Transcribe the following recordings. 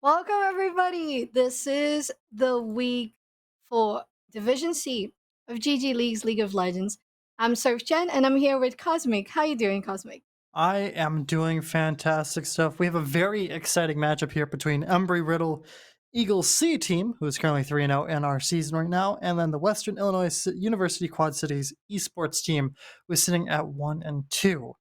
Welcome, everybody. This is the week for Division C of GGLeagues League of Legends. I'm Surf Chen, and I'm here with Cosmic. How you doing, Cosmic? I am doing fantastic stuff. We have a very exciting matchup here between Embry Riddle Eagles C team, who is currently 3-0 in our season right now, and then the Western Illinois University Quad Cities esports team, who is sitting at 1-2.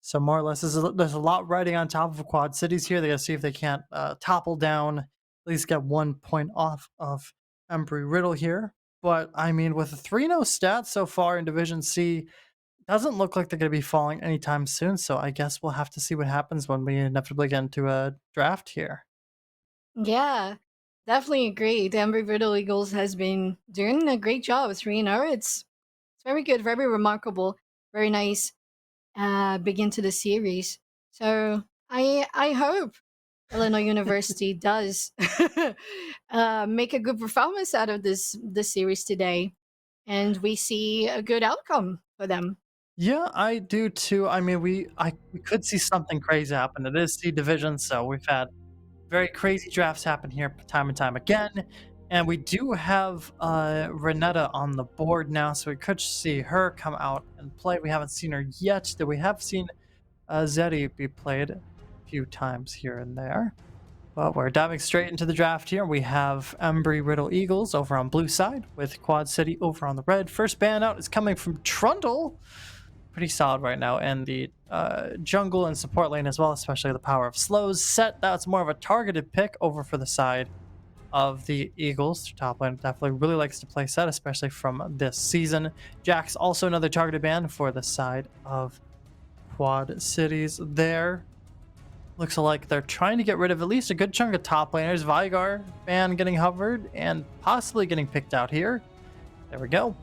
So more or less, there's a lot riding on top of Quad Cities here. They got to see if they can't topple down, at least get 1 point off of Embry Riddle here. But I mean, with a 3-0 stat so far in Division C, doesn't look like they're going to be falling anytime soon, so I guess we'll have to see what happens when we inevitably get into a draft here. Yeah, definitely agree. The Embry Riddle Eagles has been doing a great job. 3-0. It's very good, very remarkable, very nice begin to the series. So I hope Illinois University does make a good performance out of this series today, and we see a good outcome for them. Yeah, I do too. I mean, we could see something crazy happen. It is C division, so we've had very crazy drafts happen here time and time again. And we do have Renetta on the board now, so we could see her come out and play. We haven't seen her yet, though we have seen Zeddy be played a few times here and there. But we're diving straight into the draft here. We have Embry Riddle Eagles over on blue side with Quad City over on the red. First ban out is coming from Trundle. Pretty solid right now. And the jungle and support lane as well, especially the power of slows set. That's more of a targeted pick over for the side of the Eagles. Their top lane definitely really likes to play set, especially from this season. Jack's also another targeted ban for the side of Quad Cities there. Looks like they're trying to get rid of at least a good chunk of top laners. Vigar ban getting hovered and possibly getting picked out here. There we go.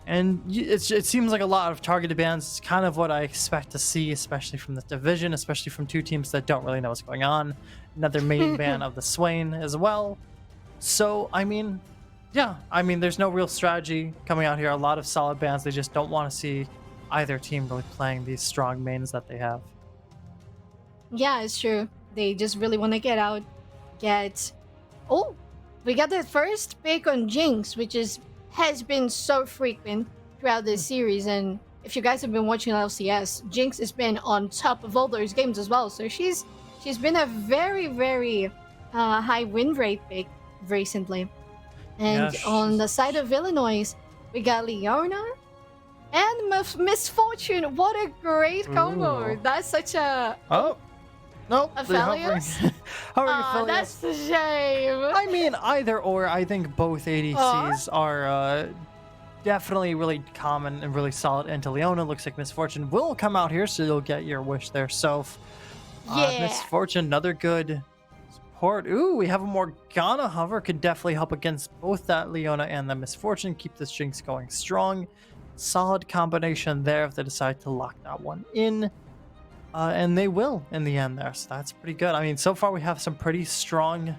And it seems like a lot of targeted bans. It's kind of what I expect to see, especially from the division, especially from two teams that don't really know what's going on. Another main ban of the Swain as well. So, I mean, yeah, there's no real strategy coming out here. A lot of solid bans. They just don't want to see either team really playing these strong mains that they have. Yeah, it's true. They just really want to get out, get. Oh, we got the first pick on Jinx, which has been so frequent throughout this series. And if you guys have been watching LCS, Jinx has been on top of all those games as well. So she's been a very high win rate pick recently. And Yeah, on the side of Illinois, we got Leona and Misfortune. What a great combo! ooh. That's such a Oh, nope. a They're hovering. Felios. Hovering That's affiliates. the shame. I mean, either or. I think both Aw. ADCs are definitely really common and really solid into Leona. Looks like Misfortune will come out here, so you'll get your wish there. So, Yeah. Misfortune, another good support. Ooh, we have a Morgana hover. Could definitely help against both that Leona and the Misfortune. Keep this Jinx going strong. Solid combination there if they decide to lock that one in. And they will in the end there, so that's pretty good. I mean, so far we have some pretty strong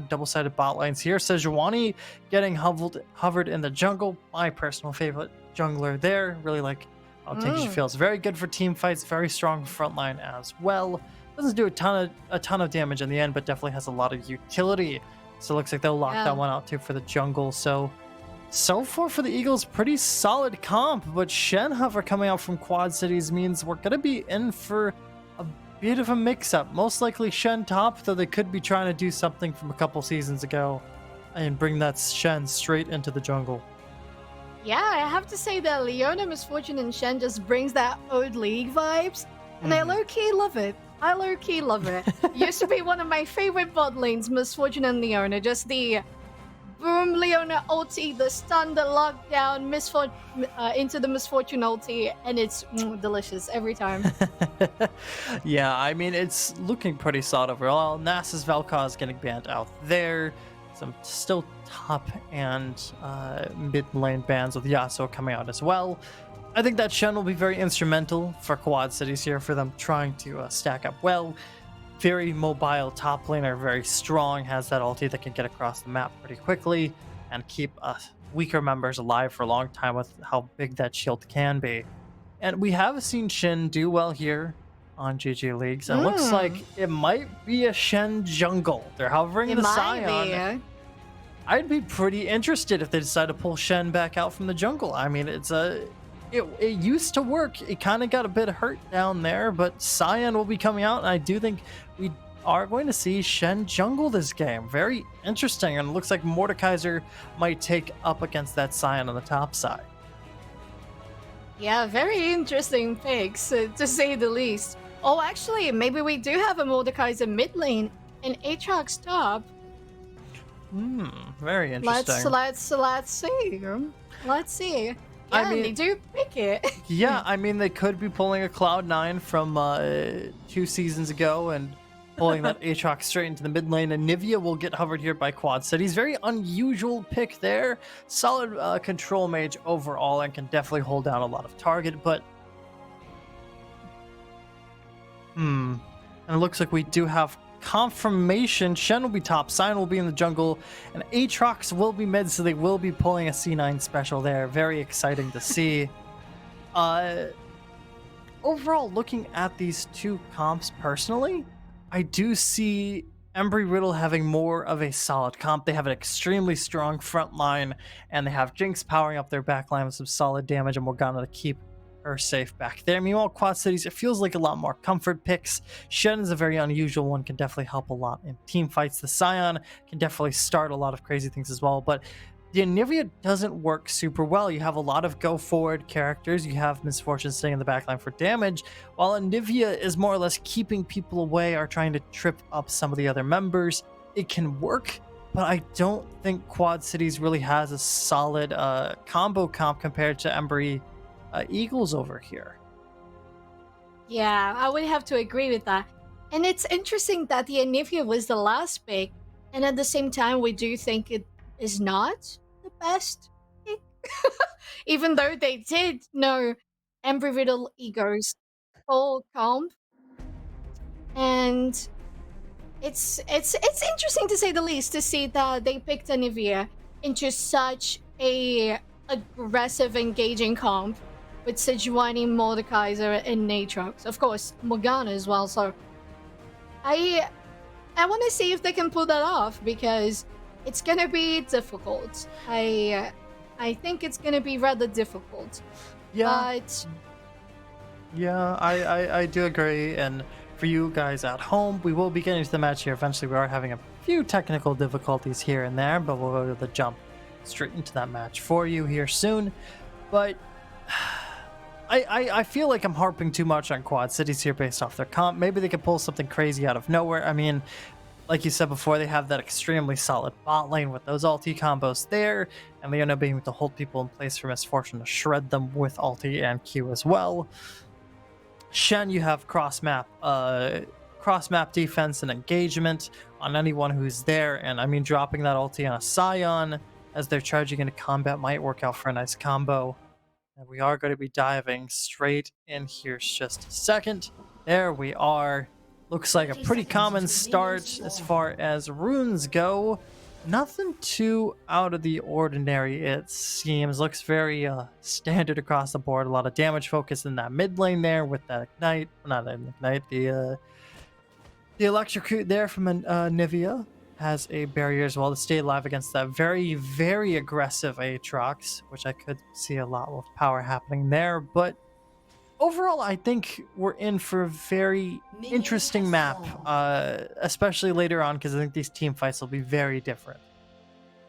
double-sided bot lanes here. Sejuani getting hovered in the jungle. My personal favorite jungler there. Really like how Tinky feels. Very good for team fights. Very strong front line as well. Doesn't do a ton of damage in the end, but definitely has a lot of utility. So it looks like they'll lock that one out too for the jungle. So far for the Eagles, pretty solid comp, but Shen Hover coming out from Quad Cities means we're going to be in for a bit of a mix-up. Most likely Shen top, though they could be trying to do something from a couple seasons ago and bring that Shen straight into the jungle. Yeah, I have to say that Leona, Misfortune, and Shen just brings that old league vibes, and I low-key love it. I low-key love it. Used to be one of my favorite bot lanes, Misfortune and Leona. Just the boom, Leona ulti, the stun, the lockdown, into the Misfortune ulti, and it's delicious every time. Yeah, I mean, it's looking pretty solid overall. Nasus Vel'Koz getting banned out there. Some still top and mid lane bans with Yasuo coming out as well. I think that Shen will be very instrumental for Quad Cities here, for them trying to stack up well. Very mobile top laner, very strong, has that ulti that can get across the map pretty quickly and keep weaker members alive for a long time with how big that shield can be. And we have seen Shin do well here on GG Leagues, and it looks Hmm. like it might be a Shen jungle. They're hovering It the might Scion. be. I'd be pretty interested if they decide to pull Shen back out from the jungle. I mean, it used to work. It kind of got a bit hurt down there, but Scion will be coming out, and I do think we are going to see Shen jungle this game. Very interesting, and it looks like Mordekaiser might take up against that Scion on the top side. Yeah, very interesting picks, to say the least. Oh, actually, maybe we do have a Mordekaiser mid lane and Aatrox top. Very Let's interesting. let's let's see. Let's see. I Yeah, they mean, do pick it. yeah, I mean, they could be pulling a Cloud9 from 2 seasons ago and pulling that Aatrox straight into the mid lane, and Nivea will get hovered here by Quad Cities. Very unusual pick there. Solid control mage overall and can definitely hold down a lot of target, but and it looks like we do have confirmation. Shen will be top, Sion will be in the jungle, and Aatrox will be mid, so they will be pulling a C9 special there. Very exciting to see. Uh, Overall, looking at these two comps personally, I do see Embry Riddle having more of a solid comp. They have an extremely strong front line, and they have Jinx powering up their back line with some solid damage, and Morgana to keep her safe back there. Meanwhile, Quad Cities, it feels like a lot more comfort picks. Shen is a very unusual one, can definitely help a lot in team fights. The Scion can definitely start a lot of crazy things as well, but the Anivia doesn't work super well. You have a lot of go forward characters. You have Misfortune staying in the backline for damage, while Anivia is more or less keeping people away or trying to trip up some of the other members. It can work, but I don't think Quad Cities really has a solid combo comp compared to Embry Eagles over here. Yeah, I would have to agree with that. And it's interesting that the Anivia was the last pick, and at the same time, we do think it is not the best pick. Even though they did know Embry Riddle Ego's full comp. And it's interesting to say the least to see that they picked Anivia into such a aggressive, engaging comp with Sejuani, Mordekaiser, and Natrox. Of course, Morgana as well. So I want to see if they can pull that off because it's gonna be difficult. I think it's gonna be rather difficult. Yeah, But yeah, I do agree. And for you guys at home, we will be getting to the match here eventually. We are having a few technical difficulties here and there, but we'll go to the jump straight into that match for you here soon. But I feel like I'm harping too much on Quad Cities here based off their comp. Maybe they could pull something crazy out of nowhere. I mean, like you said before, they have that extremely solid bot lane with those ulti combos there, and Leona being able to hold people in place for Misfortune to shred them with ulti and Q as well. Shen, you have cross map defense and engagement on anyone who's there, and I mean dropping that ulti on a Scion as they're charging into combat might work out for a nice combo. And we are going to be diving straight in here just a second. There we are. Looks like a pretty common start as far as runes go. Nothing too out of the ordinary, it seems. Looks very standard across the board. A lot of damage focus in that mid lane there with that ignite. Not an ignite, the electrocute there from Nivea has a barrier as well to stay alive against that very, very aggressive Aatrox, which I could see a lot of power happening there. But overall, I think we're in for a very interesting map, especially later on, because I think these team fights will be very different.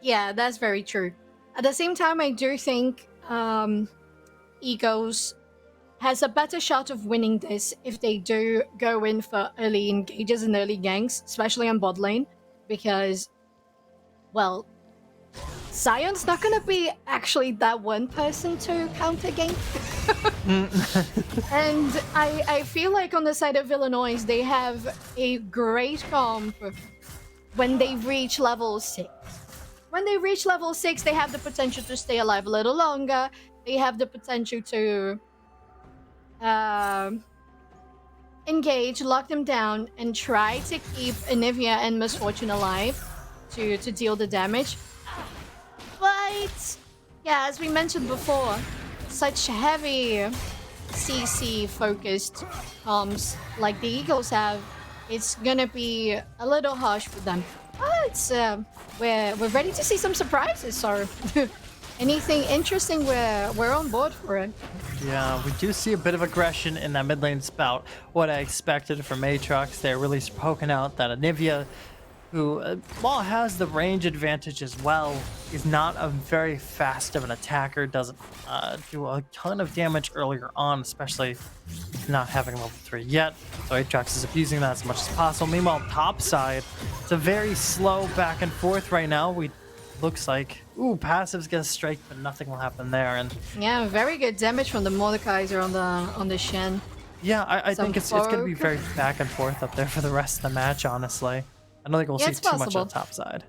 yeah, that's very true. At the same time, I do think Egos has a better shot of winning this if they do go in for early engages and early ganks, especially on bot lane, because, well, Sion's not gonna be actually that one person to counter gank. And I feel like on the side of Illinois, they have a great comp when they reach level 6. When they reach level 6, they have the potential to stay alive a little longer. They have the potential to engage, lock them down, and try to keep Anivia and Misfortune alive to deal the damage. But yeah, as we mentioned before, such heavy CC focused comps like the Eagles have, it's gonna be a little harsh for them. It's we're ready to see some surprises. So anything interesting, we're on board for it. Yeah, we do see a bit of aggression in that mid lane spout. What I expected from Aatrox, they're really poking out that Anivia, who, while has the range advantage as well, is not a very fast of an attacker, doesn't do a ton of damage earlier on, especially not having level 3 yet. So Aatrox is abusing that as much as possible. Meanwhile, top side, it's a very slow back and forth right now. Looks like, ooh, passives get a strike, but nothing will happen there. And Yeah, very good damage from the Mordekaiser on the Shen. yeah, I Some think it's going to be poke. very back and forth up there for the rest of the match, honestly. I don't think we'll Yeah, see it's too much on possible. the top side.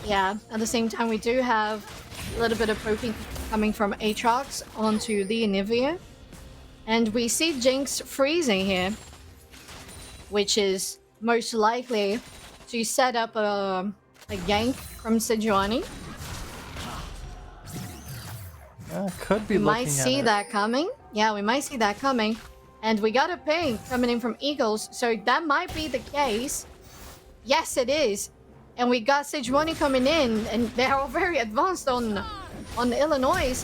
Yeah, at the same time, we do have a little bit of poking coming from Aatrox onto the Anivia. And we see Jinx freezing here, which is most likely to set up a gank from Sejuani. Yeah, could be We might looking at see it. that coming. Yeah, we might see that coming. And we got a ping coming in from Eagles, so that might be the case. Yes, it is. And we got Sejuani coming in, and they're all very advanced on Illinois.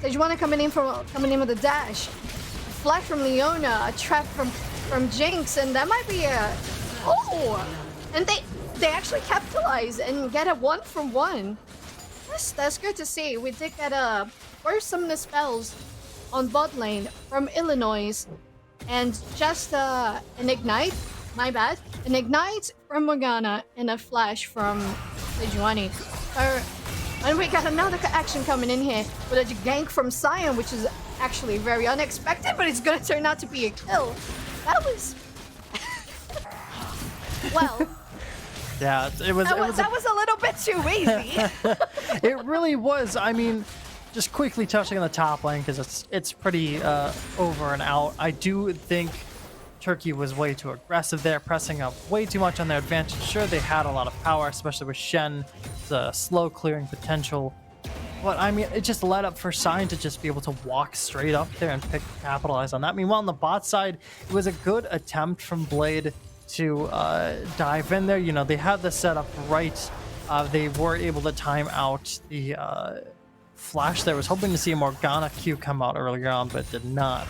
Sejuani coming in with a dash. A flash from Leona, a trap from Jinx, and that might be a and they actually capitalize and get a 1-from-1. That's good to see. We did get a first summon the spells on bot lane from Illinois, and just an ignite. My bad. An ignite from Morgana and a flash from Sejuani. And we got another action coming in here with a gank from Sion, which is actually very unexpected, but it's gonna turn out to be a kill. That was well. Yeah, it was That was a little bit too easy. it really was. I mean, just quickly touching on the top lane because it's pretty over and out. I do think Turkey was way too aggressive there, pressing up way too much on their advantage. Sure, they had a lot of power, especially with Shen, the slow clearing potential. But I mean, it just led up for Sign to just be able to walk straight up there and capitalize on that. Meanwhile, on the bot side, it was a good attempt from Blade to dive in there. You know, they had the setup right. They were able to time out the flash there. Was hoping to see a Morgana Q come out earlier on, but did not.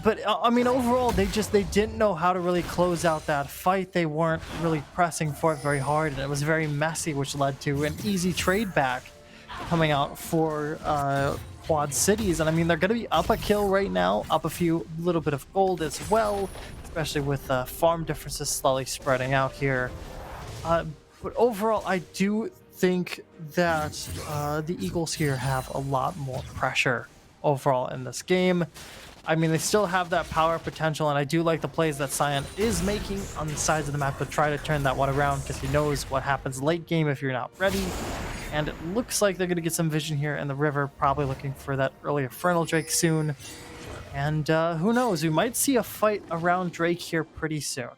But I mean, overall, they didn't know how to really close out that fight. They weren't really pressing for it very hard, and it was very messy, which led to an easy trade back coming out for Quad Cities. And I mean, they're going to be up a kill right now, up a little bit of gold as well, especially with farm differences slowly spreading out here. But overall, I do think that the Eagles here have a lot more pressure overall in this game. I mean, they still have that power potential, and I do like the plays that Sion is making on the sides of the map to try to turn that one around, because he knows what happens late game if you're not ready. And it looks like they're going to get some vision here in the river, probably looking for that early Infernal Drake soon. And who knows, we might see a fight around Drake here pretty soon.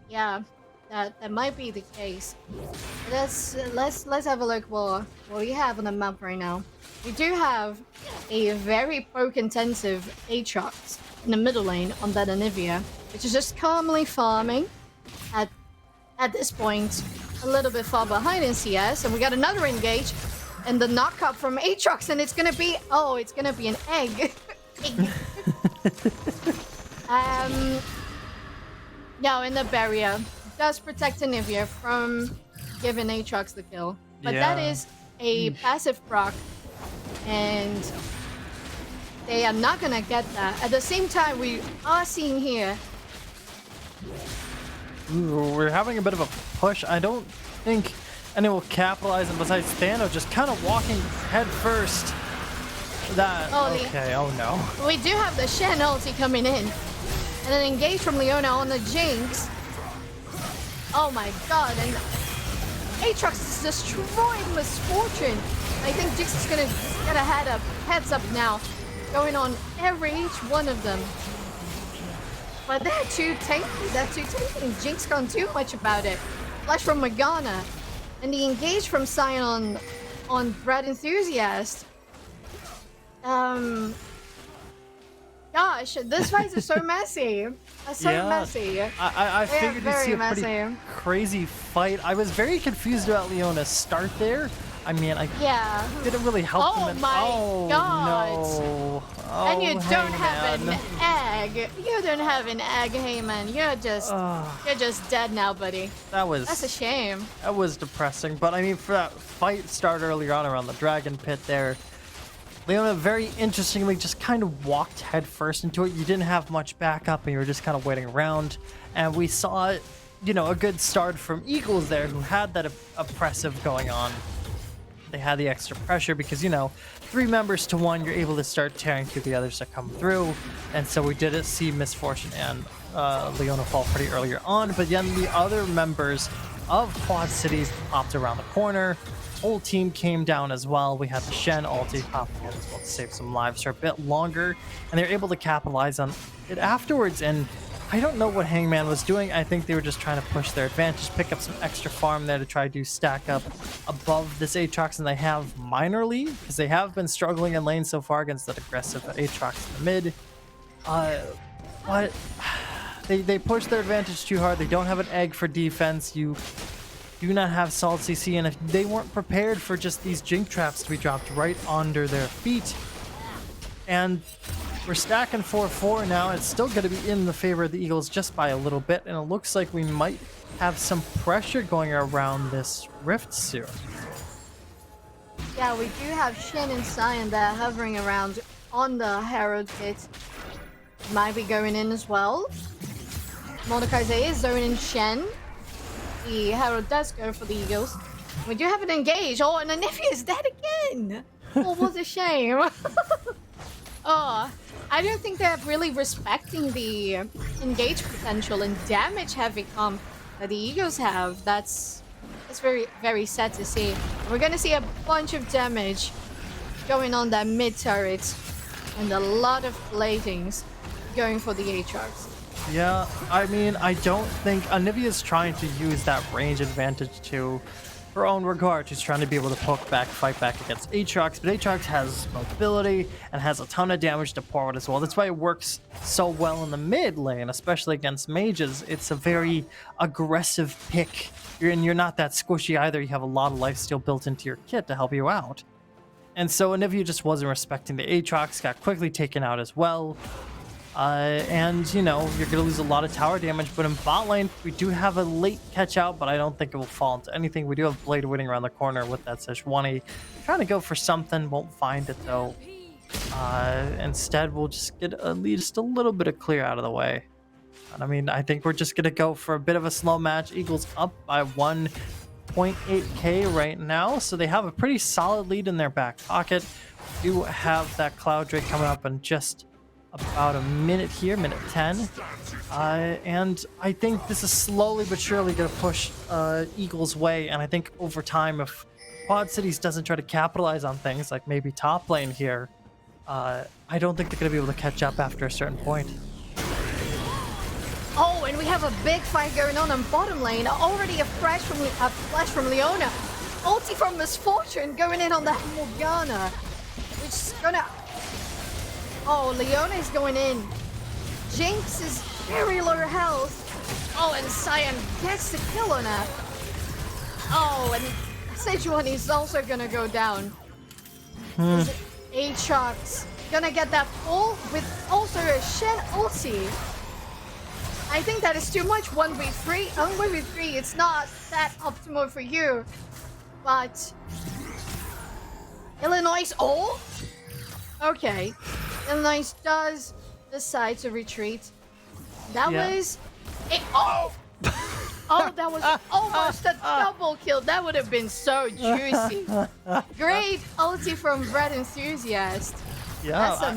Yeah, that might be the case. Let's have a look what we have on the map right now. We do have a very poke-intensive Aatrox in the middle lane on that Anivia, which is just calmly farming at this point, a little bit far behind in CS, and we got another engage, and the knock-up from Aatrox, and it's gonna be an egg. No, in the barrier does protect Anivia from giving Aatrox the kill, but that is a passive proc, and they are not gonna get that. At the same time, we are seeing here. Ooh, we're having a bit of a push. I don't think anyone will capitalize, and besides Thano just kind of walking head first. Okay, oh no. We do have the Shen ulti coming in, and an engage from Leona on the Jinx. Oh my god, and Aatrox is destroying Misfortune. I think Jinx is gonna get a heads up now, going on each one of them. But they're too tanky, and Jinx can't do much about it. Flash from Morgana, and the engage from Sion on Brad Enthusiast. Um, Gosh, these fights are so messy. So Yeah, messy. I They are figured you'd see very a pretty messy. crazy fight. I was very confused about Leona's start there. I mean, I Yeah. didn't really help them Oh in. my Oh god. no! And you Oh, don't have an Hangman. egg. You don't have an egg, Heyman. Ugh, You're just dead now, buddy. that That's a was shame. that was depressing. But I mean, for that fight start earlier on around the dragon pit there, Leona very interestingly just kind of walked headfirst into it. You didn't have much backup and you were just kind of waiting around. And we saw, a good start from Eagles there who had that oppressive going on. They had the extra pressure because, three members to one, you're able to start tearing through the others that come through. And so we did see Misfortune and Leona fall pretty earlier on. But then the other members of Quad Cities popped around the corner. Whole team came down as well. We had the Shen ulti popping in as well to save some lives for a bit longer, and they're able to capitalize on it afterwards. And I don't know what Hangman was doing. I think they were just trying to push their advantage, pick up some extra farm there to try to stack up above this Aatrox, and they have minorly because they have been struggling in lane so far against that aggressive Aatrox in the mid. But they push their advantage too hard. They don't have an egg for defense. You do not have Salt CC, and if they weren't prepared for just these Jink traps to be dropped right under their feet. And we're stacking 4-4 now. It's still going to be in the favor of the Eagles just by a little bit, and it looks like we might have some pressure going around this rift soon. Yeah, we do have Shen and Cyan there hovering around on the Herald pit. Might be going in as well. Mordekaiser is zoning Shen. The Herald does go for the Eagles. We do have an engage. Oh, and Anivia is dead again. Oh, what a shame. Oh, I don't think they're really respecting the engage potential and damage heavy comp that the Eagles have. That's very, very sad to see. We're gonna see a bunch of damage going on that mid turret and a lot of platings going for the Aatrox. Yeah, I mean, I don't think Anivia's trying to use that range advantage to her own regard. She's trying to be able to poke back, fight back against Aatrox, but Aatrox has mobility and has a ton of damage to pour out as well. That's why it works so well in the mid lane, especially against mages. It's a very aggressive pick. You're not that squishy either. You have a lot of lifesteal built into your kit to help you out. And so Anivia just wasn't respecting the Aatrox, got quickly taken out as well. And, you're going to lose a lot of tower damage. But in bot lane, we do have a late catch out, but I don't think it will fall into anything. We do have Blade waiting around the corner with that Sejuani. Trying to go for something, won't find it though. Instead, we'll just get just a little bit of clear out of the way. And I mean, I think we're just going to go for a bit of a slow match. Eagles up by 1.8k right now. So they have a pretty solid lead in their back pocket. We do have that Cloud Drake coming up in just about a minute here, minute 10. And I think this is slowly but surely going to push Eagles' way. And I think over time, if Quad Cities doesn't try to capitalize on things like maybe top lane here, I don't think they're going to be able to catch up after a certain point. Oh, and we have a big fight going on bottom lane. Already a flash from Leona. Ulti from Misfortune going in on that Morgana. Which is gonna... Oh, Leona is going in. Jinx is very low health. Oh, and Cyan gets the kill on her. Oh, and Sejuani is also gonna go down. Aatrox gonna get that pull with also a Shen ulti. I think that is too much 1v3. 1v3, it's not that optimal for you. But... Illinois... Oh! Okay. Illinois does decide to retreat. That was... Oh! Oh, that was almost a double kill. That would have been so juicy. Great ulti from Bread Enthusiast. Yeah, That's a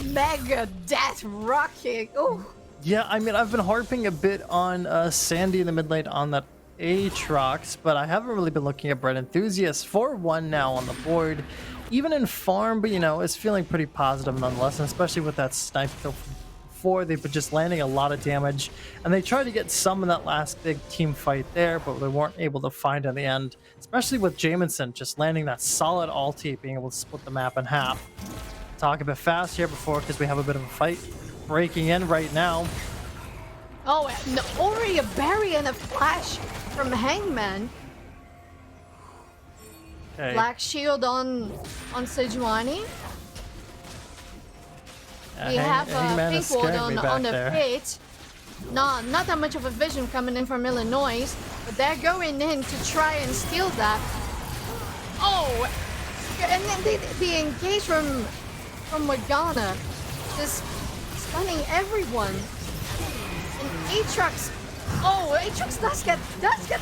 mega death rocket. Oh. Yeah, I mean, I've been harping a bit on Sandy in the mid lane on that Aatrox, but I haven't really been looking at Bread Enthusiast. 4-1 now on the board. Even in farm, but it's feeling pretty positive nonetheless, and especially with that snipe kill from before. They've been just landing a lot of damage, and they tried to get some in that last big team fight there, but they weren't able to find in the end, especially with Jamison just landing that solid ulti, being able to split the map in half. talk a bit fast here before because we have a bit of a fight breaking in right now. Oh, no, already a berry and a flash from Hangman. Okay. Black shield on Sejuani. We have Hangman a is pink ward scaring me on back the there. pit. Not that much of a vision coming in from Illinois, but they're going in to try and steal that. Oh, and then they engage from Morgana, just stunning everyone. And Aatrox, oh, Aatrox does get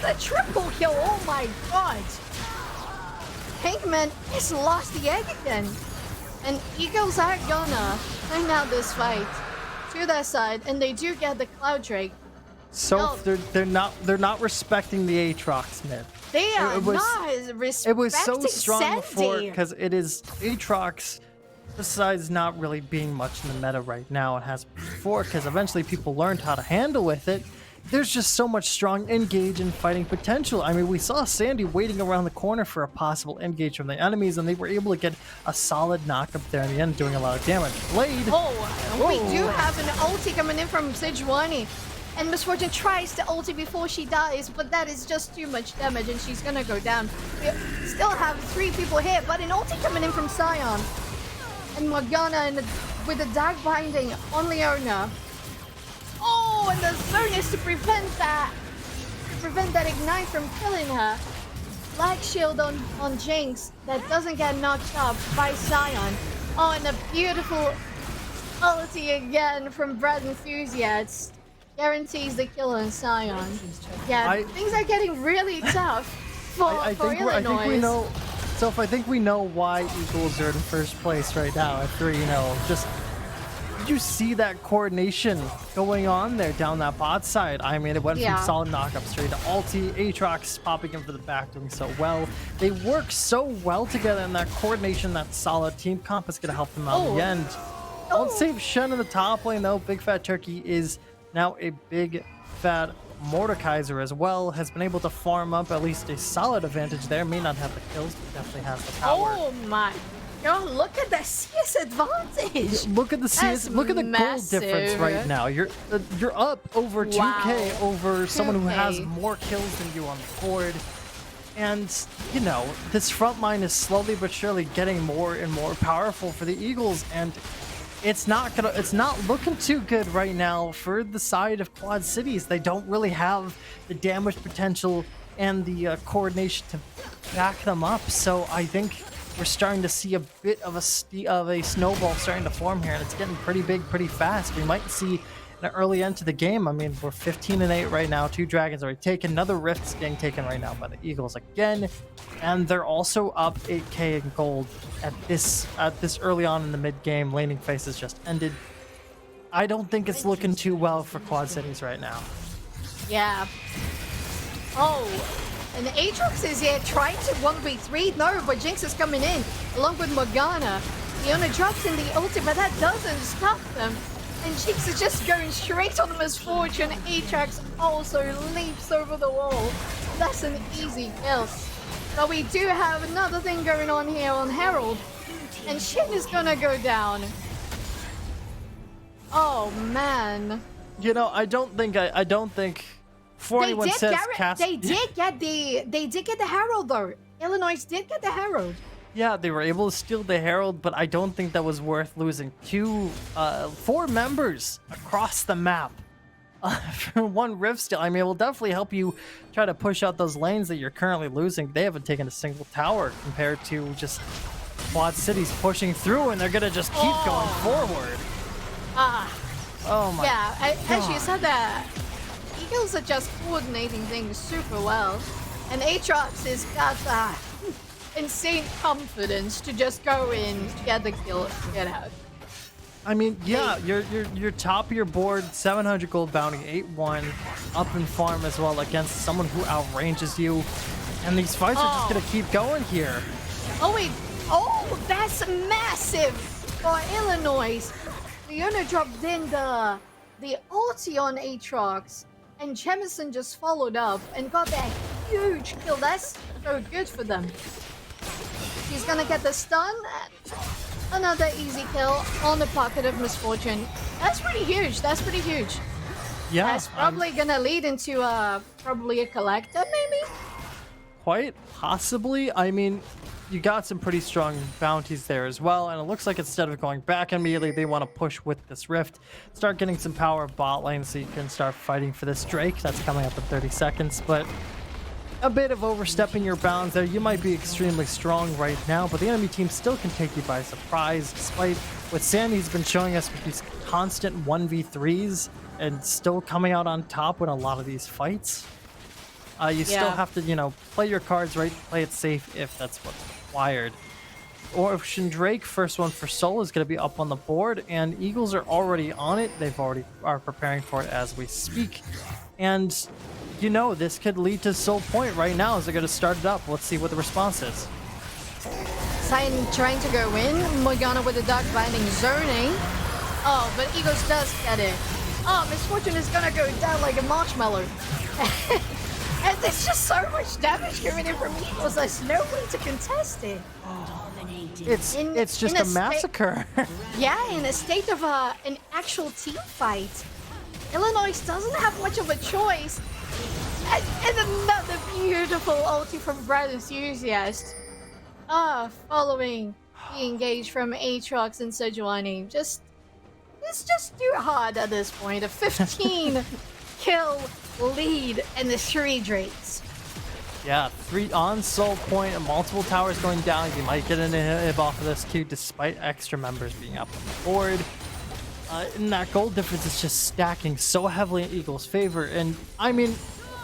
the triple kill. Oh my god! Hangman is lost the egg again, and Eagles are gonna bring out this fight to their side, and they do get the Cloud Drake. So No. they're not respecting the Aatrox mid. They are not respecting It was so strong before Sandy. because it is Aatrox. Besides not really being much in the meta right now, it has before because eventually people learned how to handle with it. There's just so much strong engage and fighting potential. I mean, we saw Sandy waiting around the corner for a possible engage from the enemies, and they were able to get a solid knock up there in the end, doing a lot of damage. Blade. Oh, we do have an ulti coming in from Sejuani. And Miss Fortune tries to ulti before she dies, but that is just too much damage and she's gonna go down. We still have 3 people here, but an ulti coming in from Sion. And Morgana with the dark binding on Leona. Oh, and the zone is to prevent that. To prevent that ignite from killing her. Black shield on Jinx that doesn't get knocked up by Sion. Oh, and a beautiful ulti again from Brad Enthusiast. Guarantees the kill on Sion. Yeah, things are getting really tough for Illinois. I think we know. So if I think we know why Eagles are in first place right now at 3-0, just did you see that coordination going on there down that bot side? I mean, it went from solid knockup straight to ulti. Aatrox popping in for the back, doing so well. They work so well together, and that coordination, that solid team comp is going to help them out in the end. Don't save Shen in the top lane though. Big Fat Turkey is now a big fat Mordekaiser as well, has been able to farm up at least a solid advantage there. May not have the kills, but definitely has the power. Oh my god, look at the CS advantage! Look at the CS, look at the gold difference right now. You're up over 2k over someone who has more kills than you on the board. And, you know, this front line is slowly but surely getting more and more powerful for the Eagles, and it's not looking too good right now for the side of Quad Cities. They don't really have the damage potential and the coordination to back them up. So I think we're starting to see a bit of a snowball starting to form here, and it's getting pretty big pretty fast. We might see an early end to the game. I mean, we're 15-8 right now. 2 dragons already taken. Another rift's getting taken right now by the Eagles again, and they're also up 8k in gold at this early on in the mid game. Laning phase has just ended. I don't think it's looking too well for Quad Cities right now. Yeah. Oh, and Aatrox is here trying to 1v3. No, but Jinx is coming in along with Morgana. Leona drops in the ulti, but that doesn't stop them. And Jinx is just going straight on the Misfortune. Aatrox also leaps over the wall. That's an easy kill. But we do have another thing going on here on Herald. And Shin is gonna go down. Oh man. You know, I don't think 41 says cast. They did get the Herald though. Illinois did get the Herald. Yeah, they were able to steal the Herald, but I don't think that was worth losing 4 members across the map for 1 rift steal. I mean, it will definitely help you try to push out those lanes that you're currently losing. They haven't taken a single tower compared to just Quad Cities pushing through, and they're gonna just keep going forward. Oh my Yeah, God. as you said that, Eagles are just coordinating things super well. And Aatrox has got that insane confidence to just go in, get the kill, get out. I mean, yeah, you're top of your board, 700 gold bounty, 8-1, up in farm as well against someone who outranges you, and these fights are just gonna keep going here. Oh wait, oh that's massive for Illinois. Leona dropped in the ulti on Aatrox, and Jemison just followed up and got that huge kill. That's so good for them. He's gonna get the stun. Another easy kill on the Pocket of Misfortune. That's pretty huge. That's pretty huge. Yeah, That's probably gonna lead into probably a collector, maybe? quite possibly. I mean, you got some pretty strong bounties there as well, and it looks like instead of going back immediately, they want to push with this rift, start getting some power bot lane so you can start fighting for this Drake. That's coming up in 30 seconds, but a bit of overstepping your bounds there. You might be extremely strong right now, but the enemy team still can take you by surprise, despite what Sandy's been showing us with these constant 1v3s and still coming out on top in a lot of these fights. You still Yeah. have to, play your cards right, play it safe if that's what's required. Ocean Drake, first one for Soul, is going to be up on the board, and Eagles are already on it. They've already are preparing for it as we speak. And, this could lead to Soul Point right now as they're going to start it up. Let's see what the response is. Sign trying to go in. Morgana with the Dark Binding zoning. Oh, but Eagles does get it. Oh, Misfortune is gonna go down like a marshmallow. And there's just so much damage coming in from Eagles, there's no way to contest it. It's just in a massacre. Yeah, in a state of an actual team fight. Illinois doesn't have much of a choice. And another beautiful ulti from Brad Enthusiast. Following the engage from Aatrox and Sejuani. It's just too hard at this point. A 15 kill lead and the 3 Drakes. Yeah, 3 on Soul Point and multiple towers going down. You might get an inhib off of this queue despite extra members being up on the board. And that gold difference is just stacking so heavily in Eagles' favor. And I mean,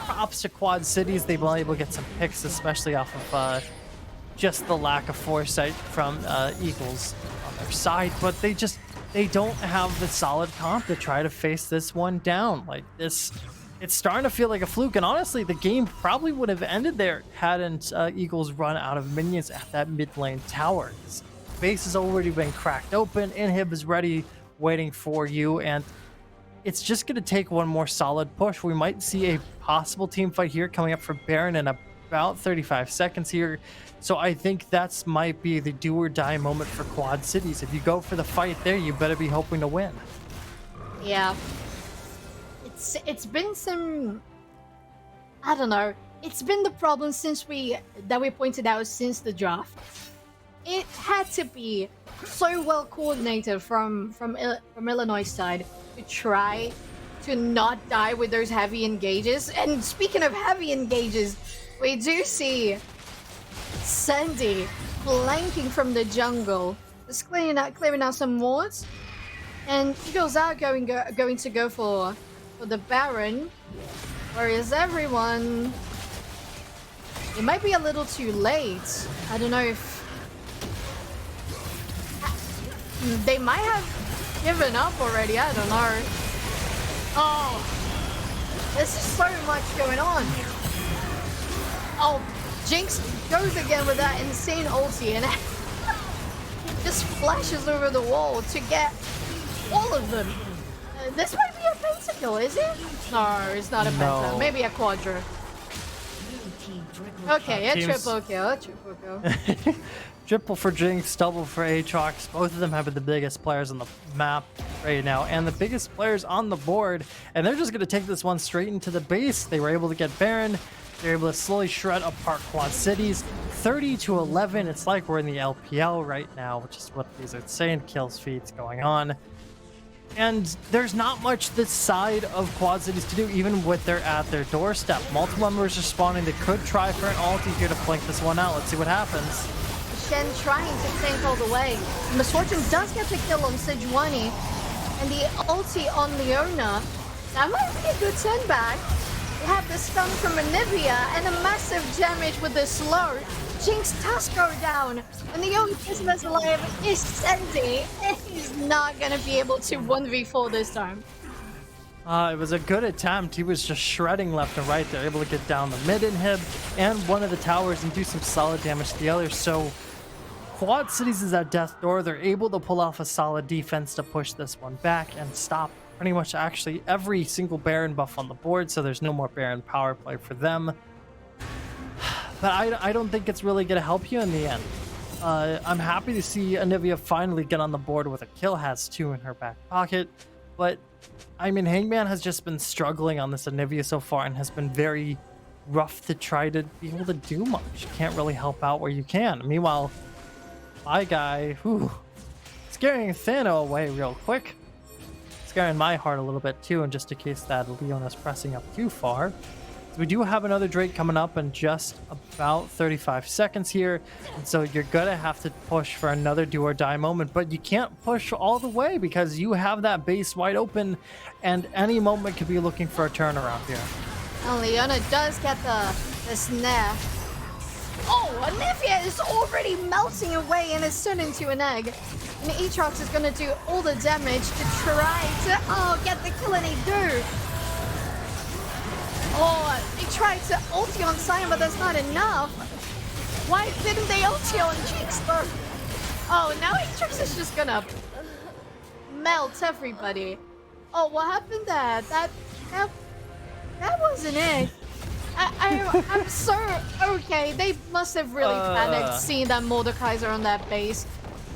props to Quad Cities. They've been able to get some picks, especially off of just the lack of foresight from Eagles on their side. But they don't have the solid comp to try to face this one down. Like this, it's starting to feel like a fluke. And honestly, the game probably would have ended there hadn't Eagles run out of minions at that mid lane tower. Base has already been cracked open. Inhib is ready, waiting for you. And it's just going to take one more solid push. We might see a possible team fight here coming up for Baron in about 35 seconds here. So I think that's might be the do or die moment for Quad Cities. If you go for the fight there, you better be hoping to win. Yeah. It's been some, I don't know. It's been the problem that we pointed out since the draft. It had to be so well coordinated from Illinois' side to try to not die with those heavy engages. And speaking of heavy engages, we do see Sandy flanking from the jungle, just clearing out some wards, and Eagles are going to go for the Baron, whereas everyone, it might be a little too late. I don't know if they might have given up already. I don't know. Oh, there's just so much going on. Oh, Jinx goes again with that insane ulti and just flashes over the wall to get all of them. This might be a pentakill, is it? No, it's not a penta. Maybe a quadra. Okay, a triple kill. Triple for Jinx, double for Aatrox. Both of them have been the biggest players on the map right now and the biggest players on the board. And they're just going to take this one straight into the base. They were able to get Baron. They're able to slowly shred apart Quad Cities. 30-11. It's like we're in the LPL right now, which is what these insane kills feeds going on. And there's not much this side of Quad Cities to do, even with they're at their doorstep. Multiple members are spawning. They could try for an ulti here to flank this one out. Let's see what happens. Shen trying to tank all the way. Misfortune does get the kill on Sejuani, and the ulti on Leona. That might be a good send back. We have the stun from Anivia and a massive damage with the slow. Jinx does go down, and the only person that's alive is Sandy, and he's not gonna be able to 1v4 this time. It was a good attempt. He was just shredding left and right. They're able to get down the mid inhib and one of the towers and do some solid damage to the others. So Quad Cities is at death door. They're able to pull off a solid defense to push this one back and stop pretty much actually every single Baron buff on the board. So there's no more Baron power play for them. But I don't think it's really going to help you in the end. I'm happy to see Anivia finally get on the board with a kill, has two in her back pocket. But I mean, Hangman has just been struggling on this Anivia so far and has been very rough to try to be able to do much. You can't really help out where you can. Meanwhile, my guy, whew, scaring Thano away real quick. Scaring my heart a little bit too, and just in case that Leon is pressing up too far. So we do have another Drake coming up in just about 35 seconds here. And so you're going to have to push for another do or die moment, but you can't push all the way because you have that base wide open and any moment could be looking for a turnaround here. And Leona does get the snare. Oh, Anivia is already melting away and is turned into an egg. And Aatrox is going to do all the damage to try to, get the kill, and he do. Oh, they tried to ulti on Sion, but that's not enough. Why didn't they ulti on Jinx though? Oh, now Aatrox is just gonna melt everybody. Oh, what happened there? That wasn't it. I'm so okay. They must have really panicked seeing that Mordekaiser on that base.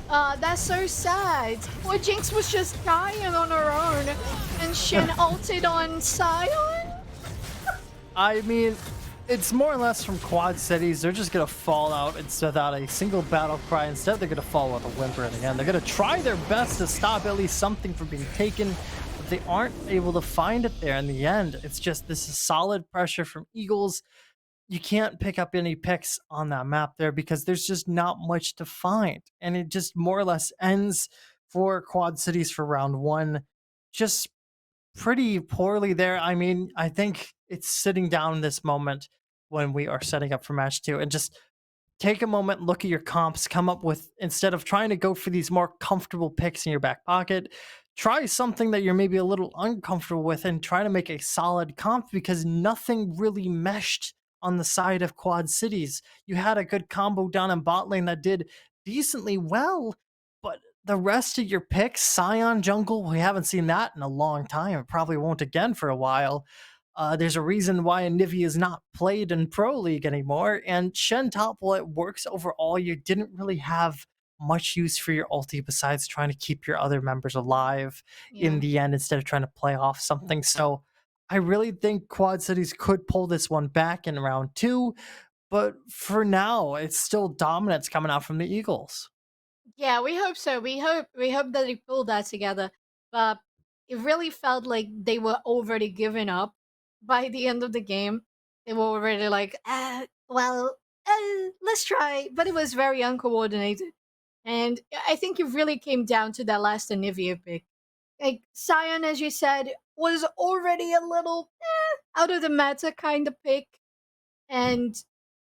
That's so sad. Poor Jinx was just dying on her own, and Shin ulted on Sion. I mean, it's more or less from Quad Cities. They're just going to fall out without a single battle cry. Instead, they're going to fall with a whimper in the end. They're going to try their best to stop at least something from being taken, but they aren't able to find it there in the end. It's just this is solid pressure from Eagles. You can't pick up any picks on that map there because there's just not much to find. And it just more or less ends for Quad Cities for round one. Just pretty poorly there. I mean, I think it's sitting down in this moment when we are setting up for match two and just take a moment, look at your comps, come up with, instead of trying to go for these more comfortable picks in your back pocket, try something that you're maybe a little uncomfortable with and try to make a solid comp because nothing really meshed on the side of Quad Cities. You had a good combo down in bot lane that did decently well, but the rest of your picks, Scion jungle, we haven't seen that in a long time. It probably won't again for a while. There's a reason why Anivia is not played in Pro League anymore. And Shen top, while it works overall, you didn't really have much use for your ulti besides trying to keep your other members alive in the end instead of trying to play off something. So I really think Quad Cities could pull this one back in round two. But for now, it's still dominance coming out from the Eagles. Yeah, we hope so. We hope that they pull that together. But it really felt like they were already giving up by the end of the game. They were already like, let's try. But it was very uncoordinated. And I think it really came down to that last Anivia pick. Like, Sion, as you said, was already a little out of the meta kind of pick. And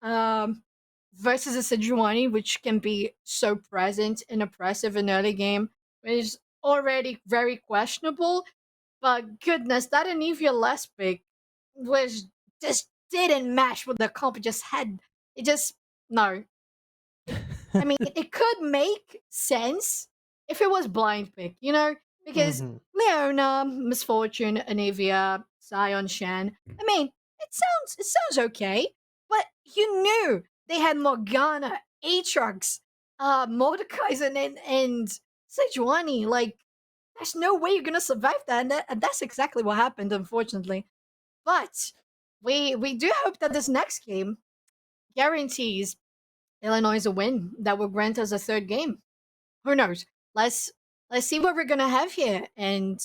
versus a Sejuani, which can be so present and oppressive in early game, is already very questionable. But goodness, that Anivia last pick was just didn't match with the comp it just had. It just no. I mean, it could make sense if it was blind pick, because Leona, Misfortune, Anivia, Sion, Shan. I mean, it sounds okay, but you knew they had Morgana, Aatrox, Mordekaiser, and Sejuani. Like, there's no way you're gonna survive that, and that's exactly what happened, unfortunately. But we do hope that this next game guarantees Illinois a win that will grant us a third game. Who knows? Let's see what we're gonna have here, and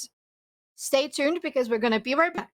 stay tuned because we're gonna be right back.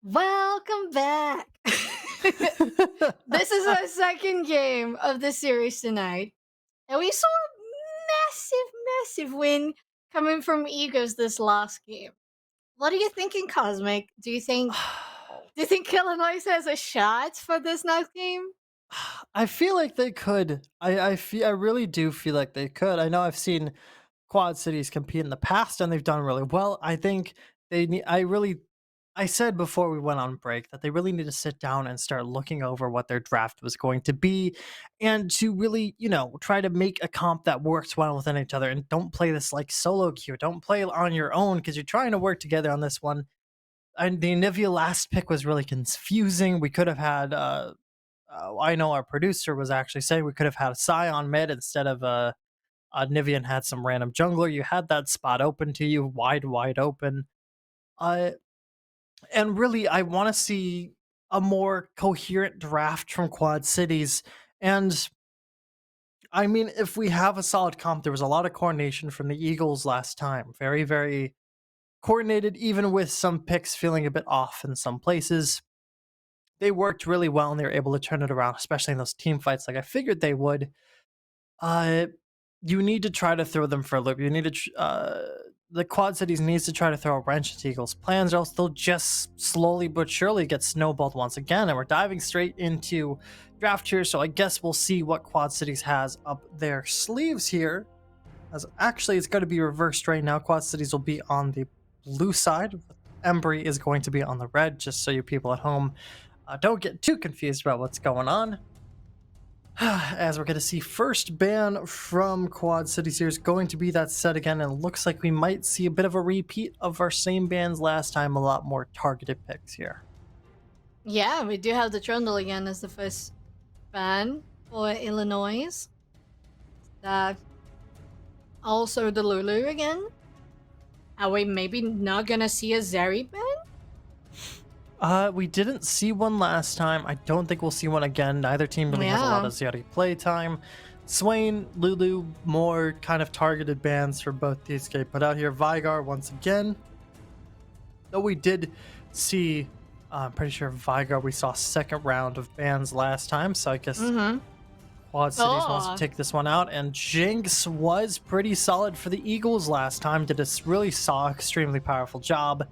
Welcome back. This is our second game of the series tonight. And we saw a massive win coming from Egos this last game. What are you thinking, Cosmic? Do you think Illinois has a shot for this next game? I feel like they could. I really do feel like they could. I know I've seen Quad Cities compete in the past and they've done really well. I think they need. I really I said before we went on break that they really need to sit down and start looking over what their draft was going to be and to really, try to make a comp that works well within each other and don't play this like solo queue. Don't play on your own because you're trying to work together on this one. And the Nivea last pick was really confusing. We could have had, I know our producer was actually saying we could have had a Scion mid instead of Nivea and had some random jungler. You had that spot open to you, wide open. Uh, and really, I want to see a more coherent draft from Quad Cities. And I mean, if we have a solid comp, there was a lot of coordination from the Eagles last time. Very, very coordinated, even with some picks feeling a bit off in some places. They worked really well and they were able to turn it around, especially in those team fights, like I figured they would. Uh, you need to try to throw them for a loop. You need to, the Quad Cities needs to try to throw a wrench into Eagles' plans, or else they'll just slowly but surely get snowballed once again. And we're diving straight into draft here, so I guess we'll see what Quad Cities has up their sleeves here. As actually, it's going to be reversed right now. Quad Cities will be on the blue side. Embry is going to be on the red, just so you people at home don't get too confused about what's going on. As we're going to see first ban from Quad Cities here is going to be that set again, and it looks like we might see a bit of a repeat of our same bans last time, a lot more targeted picks here. Yeah, we do have the Trundle again as the first ban for Illinois. Also the Lulu again. Are we maybe not gonna see a Zeri ban? We didn't see one last time. I don't think we'll see one again. Neither team really has a lot of Zeri play time. Swain, Lulu, more kind of targeted bans for both these get put out here. Vigar once again. Though we did see, I'm pretty sure Vigar, we saw second round of bans last time, so I guess Quad Cities wants to take this one out. And Jinx was pretty solid for the Eagles last time. Did a really extremely powerful job.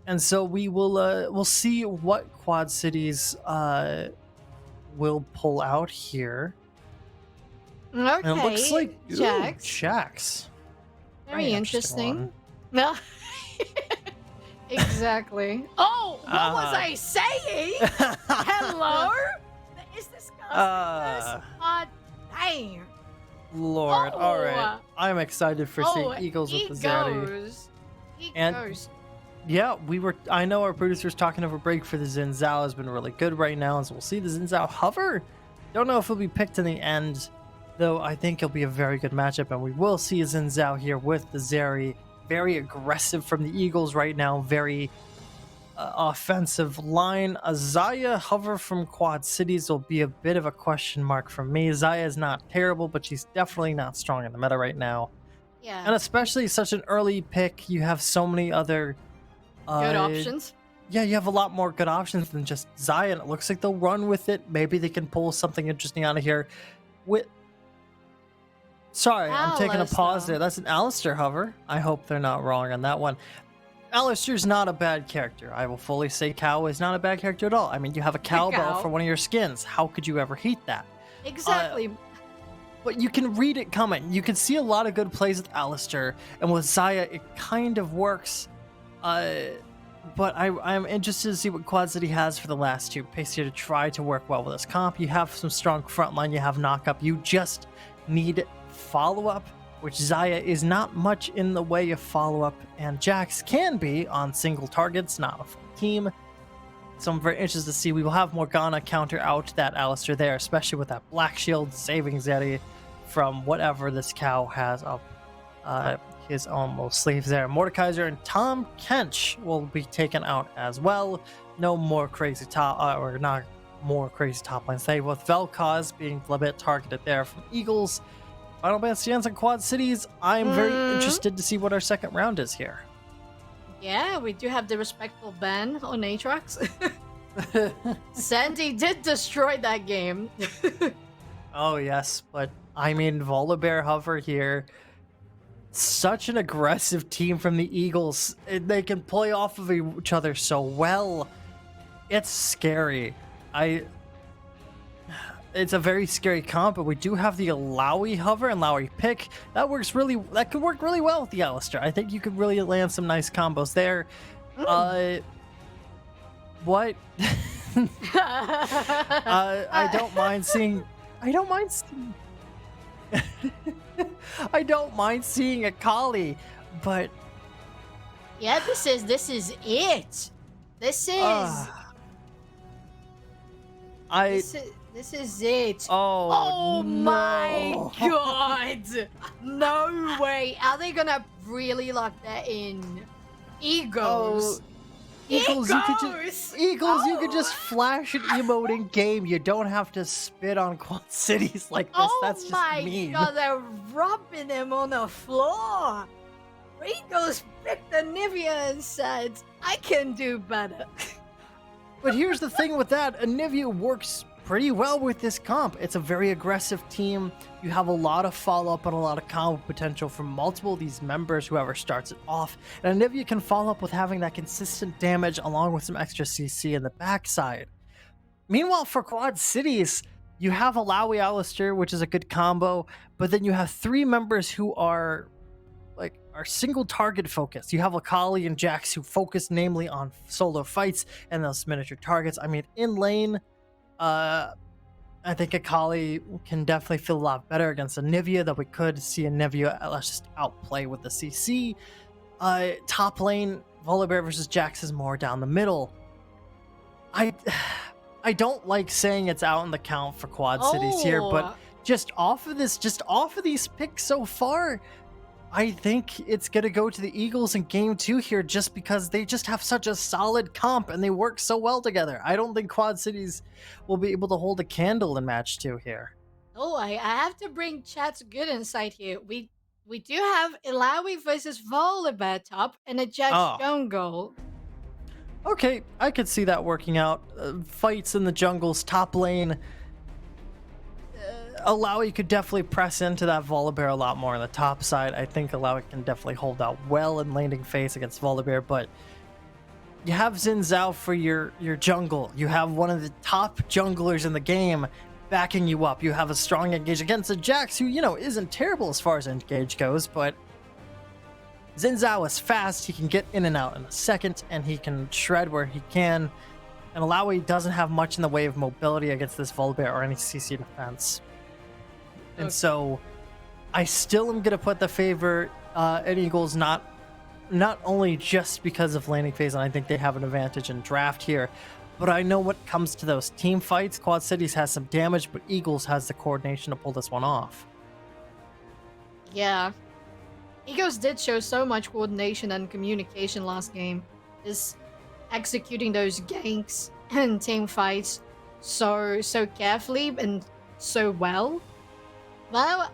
And so we will we'll see what Quad Cities will pull out here. Okay, and it looks like Jax. Jax. Very interesting. No. Exactly. Oh, what was I saying? Hello? Is this God damn. Lord, all right. I'm excited for seeing Eagles with the Zeri. And yeah, I know our producer's talking over break for the Xin Zhao has been really good right now, and so we'll see the Xin Zhao hover. Don't know if he'll be picked in the end, though I think it'll be a very good matchup, and we will see a Xin Zhao here with the Zeri. Very aggressive from the Eagles right now, very offensive line. A Xayah hover from Quad Cities will be a bit of a question mark for me. Xayah is not terrible, but she's definitely not strong in the meta right now. Yeah. And especially such an early pick, you have so many other good options. Yeah, you have a lot more good options than just Xayah. It looks like they'll run with it. Maybe they can pull something interesting out of here. Sorry, I'm taking a pause there. That's an Alistair hover. I hope they're not wrong on that one. Alistair's not a bad character. I will fully say Cow is not a bad character at all. I mean, you have a cowbell for one of your skins. How could you ever hate that? Exactly. But you can read it coming. You can see a lot of good plays with Alistair, and with Xayah, it kind of works. But I'm interested to see what Quad City has for the last two picks here to try to work well with this comp. You have some strong front line, you have knock-up, you just need follow-up, which Xayah is not much in the way of follow-up, and Jax can be on single targets, not a full team. So I'm very interested to see. We will have Morgana counter out that Alistair there, especially with that Black Shield saving Zeri from whatever this cow has up his almost sleeves there. Mordekaiser and Tom Kench will be taken out as well. No more crazy top, or not more crazy top lane save, with Vel'Koz being a little bit targeted there from Eagles. Final ban stands on Quad Cities. I'm very interested to see what our second round is here. Yeah, we do have the respectful ban on Aatrox. Sandy did destroy that game. Oh yes, but I mean, Volibear hover here. Such an aggressive team from the Eagles. They can play off of each other so well. It's scary. It's a very scary comp, but we do have the Lowy hover and Lowy pick. That could work really well with the Alistair. I think you could really land some nice combos there. What? I Uh, don't mind seeing. I don't mind seeing. I don't mind seeing a collie, but yeah, this is it. This uh, is I. this is it. Oh Oh my no! god! No way! Are they gonna really lock that in? Oh, Egos. Eagles, you could just Egos. Eagles, you could just Oh. flash an emote in game. You don't have to spit on Quad Cities like this. That's Oh just my mean. god! They're rubbing him on the floor. Egos picked the Nivea and said, "I can do better." But here's the thing with that, Anivia works pretty well with this comp. It's a very aggressive team. You have a lot of follow-up and a lot of combo potential from multiple of these members, whoever starts it off. And Anivia can follow up with having that consistent damage along with some extra CC in the backside. Meanwhile, for Quad Cities, you have Alawi Alistair, which is a good combo, but then you have three members who are single target focused. You have Akali and Jax who focus namely on solo fights and those miniature targets. I mean, in lane, I think Akali can definitely feel a lot better against a Nivea, that we could see a Nivea let's just outplay with the CC. Top lane, Volibear versus Jax is more down the middle. I I don't like saying it's out in the count for Quad Cities here, but Oh, just off of these picks so far, I think it's going to go to the Eagles in game 2 here just because they just have such a solid comp and they work so well together. I don't think Quad Cities will be able to hold a candle in match 2 here. oh, I have to bring chat's good insight here. We do have Ilawi versus Volibear top and a Jax Oh, jungle. okay. I could see that working out. Fights in the jungles, top lane. Alawi could definitely press into that Volibear a lot more on the top side. I think Alawi can definitely hold out well in landing phase against Volibear, but you have Xin Zhao for your jungle. You have one of the top junglers in the game backing you up. You have a strong engage against a Jax who, isn't terrible as far as engage goes, but Xin Zhao is fast. He can get in and out in a second, and he can shred where he can. And Alawi doesn't have much in the way of mobility against this Volibear or any CC defense. And Okay. so I still am going to put the favor at Eagles, not only just because of landing phase, and I think they have an advantage in draft here, but I know what comes to those team fights, Quad Cities has some damage, but Eagles has the coordination to pull this one off. Yeah. Egos did show so much coordination and communication last game. Just executing those ganks and team fights so carefully and so well. Well,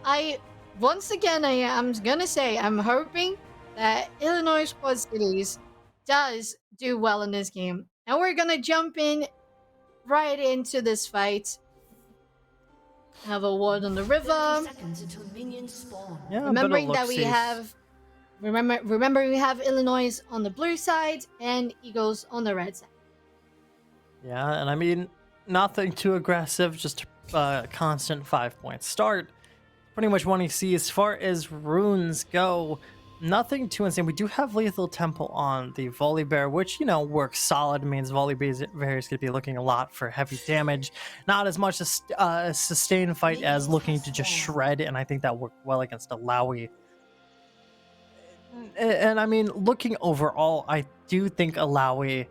once again I am gonna say I'm hoping that Illinois Quad Cities does do well in this game. And we're gonna jump in right into this fight. Have a ward on the 30 river. seconds until minions spawn. Yeah, a bit of Remembering that we look-sees. have remember we have Illinois on the blue side and Eagles on the red side. Yeah, and I mean, nothing too aggressive, just a constant 5-point start. Pretty much what you see as far as runes go. Nothing too insane. We do have Lethal Temple on the Volibear, which, works solid. It means Volibear is going to be looking a lot for heavy damage. Not as much a sustained fight as looking to just shred, and I think that worked well against Alawi. And I mean, looking overall, I do think Alawi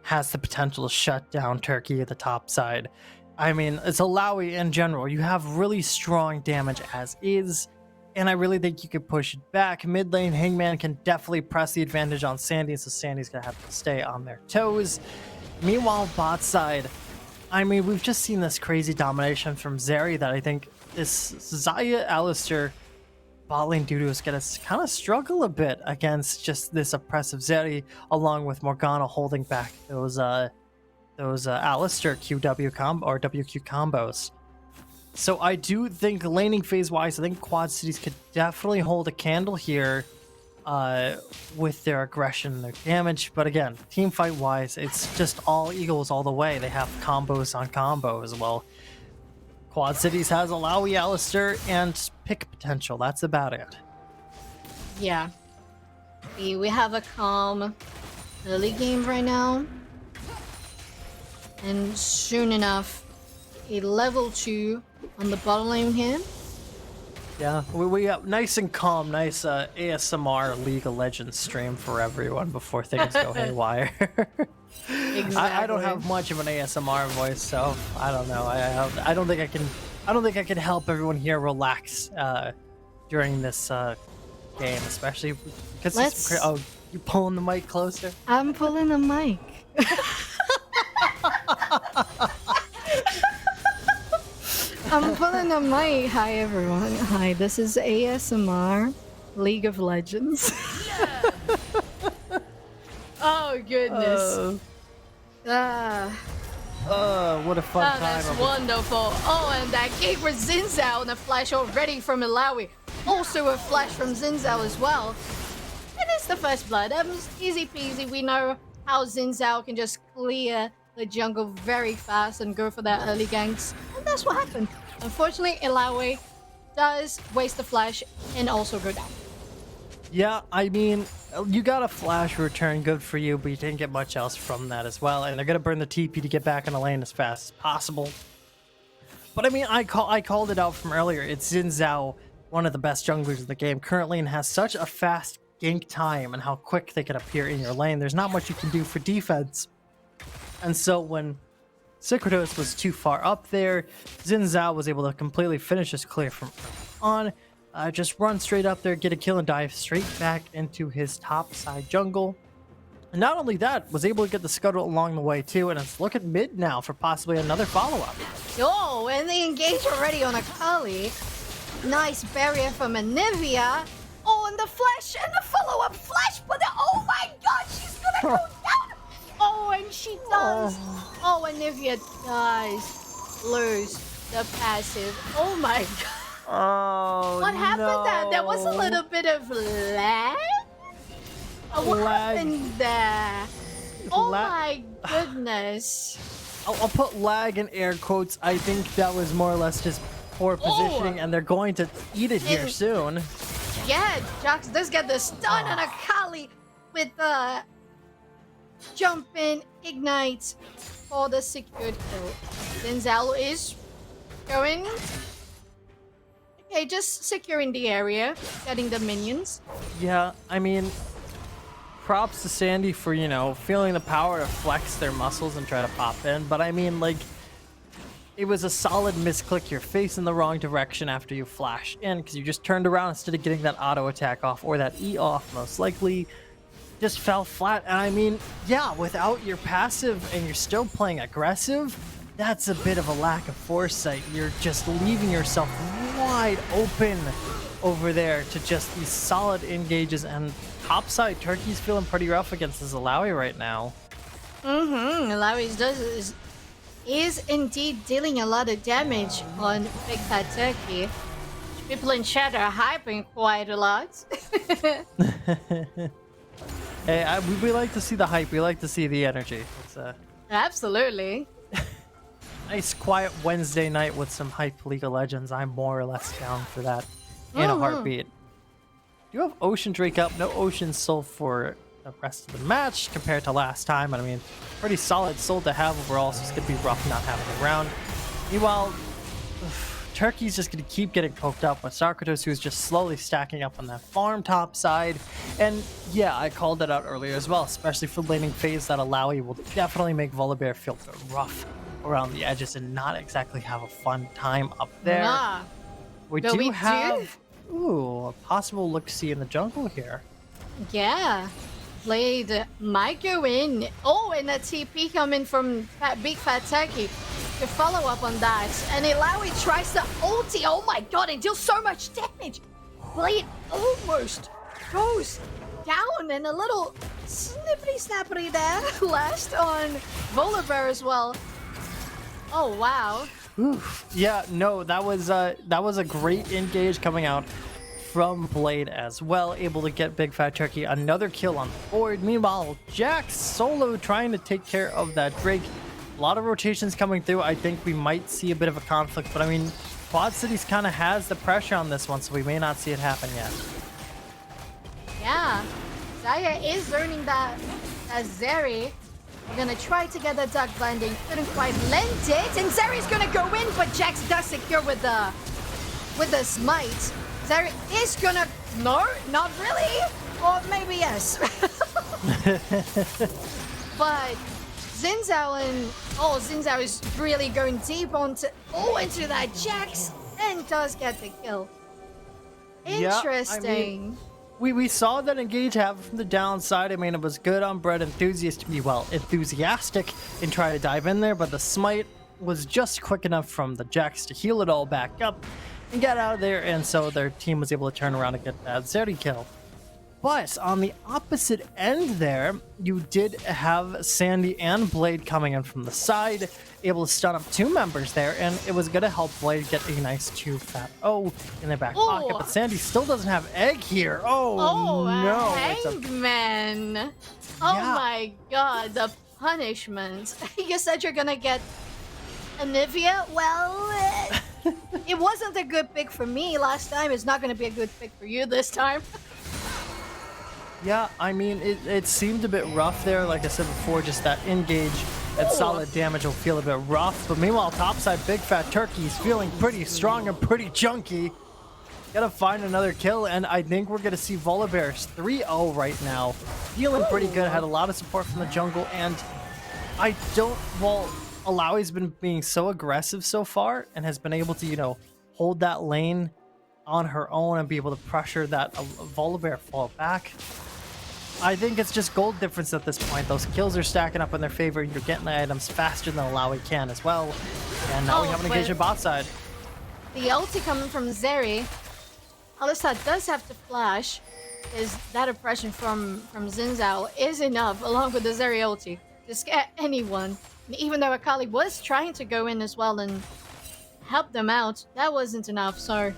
has the potential to shut down Turkey at the top side. I mean, it's Alawi in general. You have really strong damage as is, and I really think you could push it back. Mid lane, Hangman can definitely press the advantage on Sandy, so Sandy's going to have to stay on their toes. Meanwhile, bot side, I mean, we've just seen this crazy domination from Zeri that I think this Xayah Alistair bot lane duo is going to kind of struggle a bit against just this oppressive Zeri, along with Morgana holding back those Alistair QW combo or WQ combos. So I do think laning phase wise, I think Quad Cities could definitely hold a candle here with their aggression and their damage. But again, team fight wise, it's just all Eagles all the way. They have combos on combos. Well, Quad Cities has Alawi Alistair and pick potential. That's about it. Yeah. We have a calm early game right now. And soon enough, a level 2 on the bottom lane here. Yeah, we nice and calm, nice ASMR League of Legends stream for everyone before things go haywire. I don't Exactly. have much of an ASMR voice, so I don't know. I don't think I can. I don't think I can help everyone here relax during this game, especially because oh, you pulling the mic closer. I'm pulling the mic. I'm pulling the mic. Hi everyone. Hi, this is ASMR League of Legends. Oh goodness. What a fun time! That's wonderful. Oh, and that gave for Zinzao and a flash already from Ilawi. Also a flash from Zinzao as well. And it's the first blood. Easy peasy. We know how Zinzao can just clear the jungle very fast and go for that early ganks. And that's what happened. Unfortunately, Ilawi does waste the flash and also go down. Yeah, I mean, you got a flash return, good for you, but you didn't get much else from that as well. And they're gonna burn the TP to get back in the lane as fast as possible. But I mean, I called it out from earlier. It's Xin Zhao, one of the best junglers in the game currently, and has such a fast gank time and how quick they can appear in your lane. There's not much you can do for defense. And so when Secretos was too far up there, Xin Zhao was able to completely finish his clear from on. Just run straight up there, get a kill, and dive straight back into his top side jungle. And not only that, was able to get the scuttle along the way too, and it's looking mid now for possibly another follow-up. Oh, and they engage already on a Kali. Nice barrier from Anivia. Oh, and the flash and the follow-up flash, but oh my god, she's gonna go down. Oh, and she does. Oh, Anivia does lose the passive. Oh my god. Oh, What happened there? There was a little bit of lag? What happened there? Oh my goodness. I'll put lag in air quotes. I think that was more or less just poor positioning, and they're going to eat it here soon. Yeah, Jax does get the stun on a Kali with the jump in, ignite for the secured kill. Zinzao is going. Okay, just securing the area, getting the minions. Yeah, I mean, props to Sandy for, you know, feeling the power to flex their muscles and try to pop in. But I mean, like, it was a solid misclick. You're facing the wrong direction after you flash in because you just turned around instead of getting that auto attack off or that E off, most likely. Just fell flat. And I mean, yeah, without your passive and you're still playing aggressive, that's a bit of a lack of foresight. You're just leaving yourself wide open over there to just these solid engages, and topside Turkey's feeling pretty rough against this Alawi right now. Alawi is indeed dealing a lot of damage on Big Fat Turkey. People in chat are hyping quite a lot. Hey, we like to see the hype. We like to see the energy. It's Absolutely. nice quiet Wednesday night with some hype League of Legends. I'm more or less down for that in a heartbeat. Do you have Ocean Drake up? No Ocean Soul for the rest of the match compared to last time. I mean, pretty solid soul to have overall, so it's going to be rough not having it around. Meanwhile, Turkey's just going to keep getting poked up with Sarkratos, who's just slowly stacking up on that farm top side. And yeah, I called it out earlier as well, especially for laning phase. That Alawi will definitely make Volibear feel rough around the edges and not exactly have a fun time up there. We do have a possible look-see in the jungle here. Yeah. Blade might go in. Oh, and a TP coming from Big Fat Turkey to follow up on that. And Ilawi tries to ulti. Oh my god, it deals so much damage. Blade almost goes down, and a little snippity snappity there last on Volibear as well. Oh wow. Oof. Yeah, no, that was a great engage coming out from Blade as well, able to get Big Fat Turkey another kill on the board. Meanwhile, Jax solo trying to take care of that Drake. A lot of rotations coming through. I think we might see a bit of a conflict, but I mean, Quad Cities kind of has the pressure on this one, so we may not see it happen yet. Yeah, Zaya is learning that Zeri They're gonna try to get that duck landing. Couldn't quite land it. And Zeri's gonna go in, but Jax does secure with the smite. Zeri is gonna... No, not really. Or maybe yes. But Xin Zhao and... Oh, Xin Zhao is really going deep into that Jax. And does get the kill. Interesting. Yeah, we saw that engage happen from the downside. I mean, it was good on Bread Enthusiast to be, well, enthusiastic and try to dive in there, but the smite was just quick enough from the Jax to heal it all back up and get out of there, and so their team was able to turn around and get that Zeri kill. But on the opposite end there, you did have Sandy and Blade coming in from the side, able to stun up 2 members there, and it was going to help Blade get a nice 2 fat O in their back pocket. But Sandy still doesn't have egg here. Oh no. Hangman. Oh my god, the punishment. You said you're going to get Anivia? Well, it wasn't a good pick for me last time. It's not going to be a good pick for you this time. Yeah, I mean, it seemed a bit rough there. Like I said before, just that engage at solid damage will feel a bit rough. But meanwhile, topside, Big Fat Turkey's feeling pretty strong and pretty chunky. Gotta find another kill, and I think we're gonna see Volibear's 3-0 right now. Feeling pretty good, had a lot of support from the jungle, and I don't... Well, Alawi's been being so aggressive so far, and has been able to, you know, hold that lane on her own and be able to pressure that Volibear fall back. I think it's just gold difference at this point. Those kills are stacking up in their favor. You're getting the items faster than Alawi can as well. And now we have an engagement bot side. The ulti coming from Zeri. Alistar does have to flash. Is that oppression from Xin Zhao is enough, along with the Zeri ulti, to scare anyone. And even though Akali was trying to go in as well and help them out, that wasn't enough. So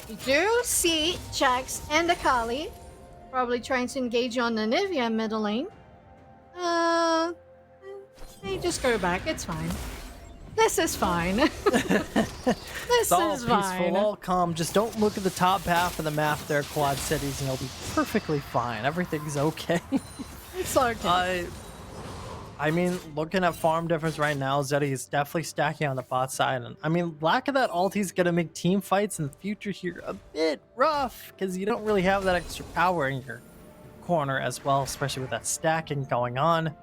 we do see Jax and Akali probably trying to engage on the Nivea middle lane. They just go back. It's fine. This is fine. This all is peaceful, fine. all calm. Just don't look at the top half of the map there, Quad Cities, and you'll be perfectly fine. Everything's okay. It's okay. I mean, looking at farm difference right now, Zeddy is definitely stacking on the bot side. And I mean, lack of that ulti is going to make team fights in the future here a bit rough, because you don't really have that extra power in your corner as well, especially with that stacking going on.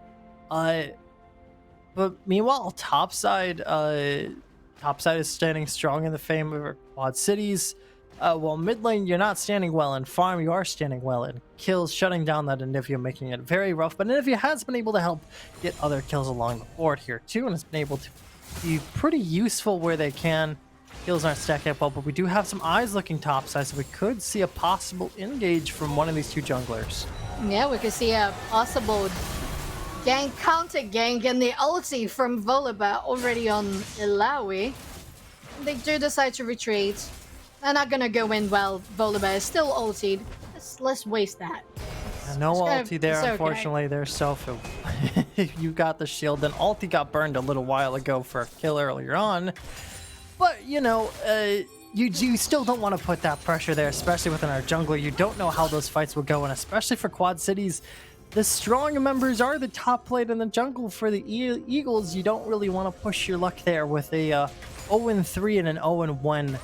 But meanwhile, topside is standing strong in the favor of Quad Cities. While mid lane, you're not standing well. In farm, you are standing well. In kills, shutting down that Anivia, making it very rough. But Anivia has been able to help get other kills along the board here too, and has been able to be pretty useful where they can. Kills aren't stacking up well, but we do have some eyes looking topside, so we could see a possible engage from one of these 2 junglers. Yeah, we could see a possible gank, counter gank, and the ulti from Volibear already on Ilawi. They do decide to retreat. They're not gonna go in while Volibear is still ultied. Let's waste that. No ulti there, unfortunately. There's self. You got the shield, then ulti got burned a little while ago for a kill earlier on. But, you know, you still don't want to put that pressure there, especially within our jungler. You don't know how those fights will go, and especially for Quad Cities, the strong members are the top plate in the jungle. For the Eagles, you don't really want to push your luck there with a 0-3 and an 0-1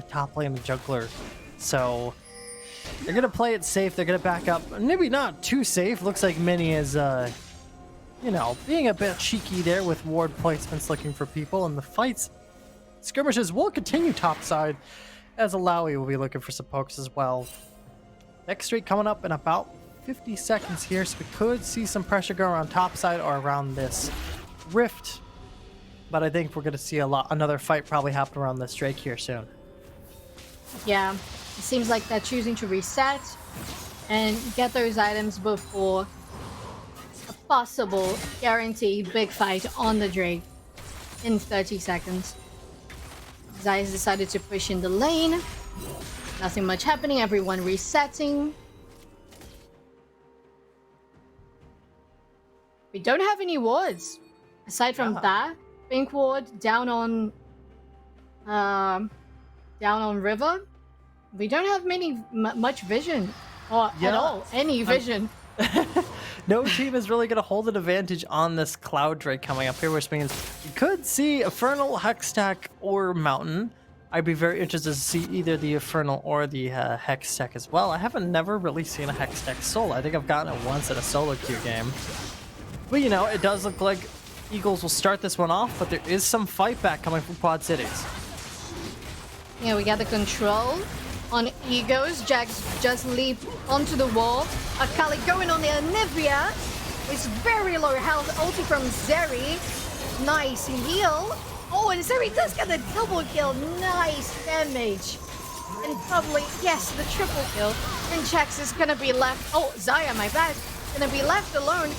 top lane juggler. So they're gonna play it safe. They're gonna back up. Maybe not too safe. Looks like Mini is you know, being a bit cheeky there with ward placements, looking for people, and the fights skirmishes will continue topside, as Alawi will be looking for some pokes as well. Next streak coming up in about 50 seconds here, so we could see some pressure go around topside or around this rift. But I think we're going to see another fight probably happen around this Drake here soon. Yeah, it seems like they're choosing to reset and get those items before a possible guaranteed big fight on the Drake in 30 seconds. Zayas decided to push in the lane. Nothing much happening, everyone resetting. We don't have any wards. Aside from that, pink ward down on river. We don't have much vision, or at all any vision. No team is really going to hold an advantage on this Cloud Drake coming up here, which means we could see Infernal, Hextech, or Mountain. I'd be very interested to see either the Infernal or the Hextech as well. I haven't never really seen a Hextech solo. I think I've gotten it once in a solo queue game. But you know, it does look like Eagles will start this one off, but there is some fight back coming from Quad Cities. Yeah, we got the control on Egos. Jax just leap onto the wall. Akali going on the Anivia with very low health. Ulti from Zeri. Nice heal. Oh, and Zeri does get the double kill. Nice damage. And probably, yes, the triple kill. And Jax is gonna be left. Oh, Zaya, my bad. Gonna be left alone.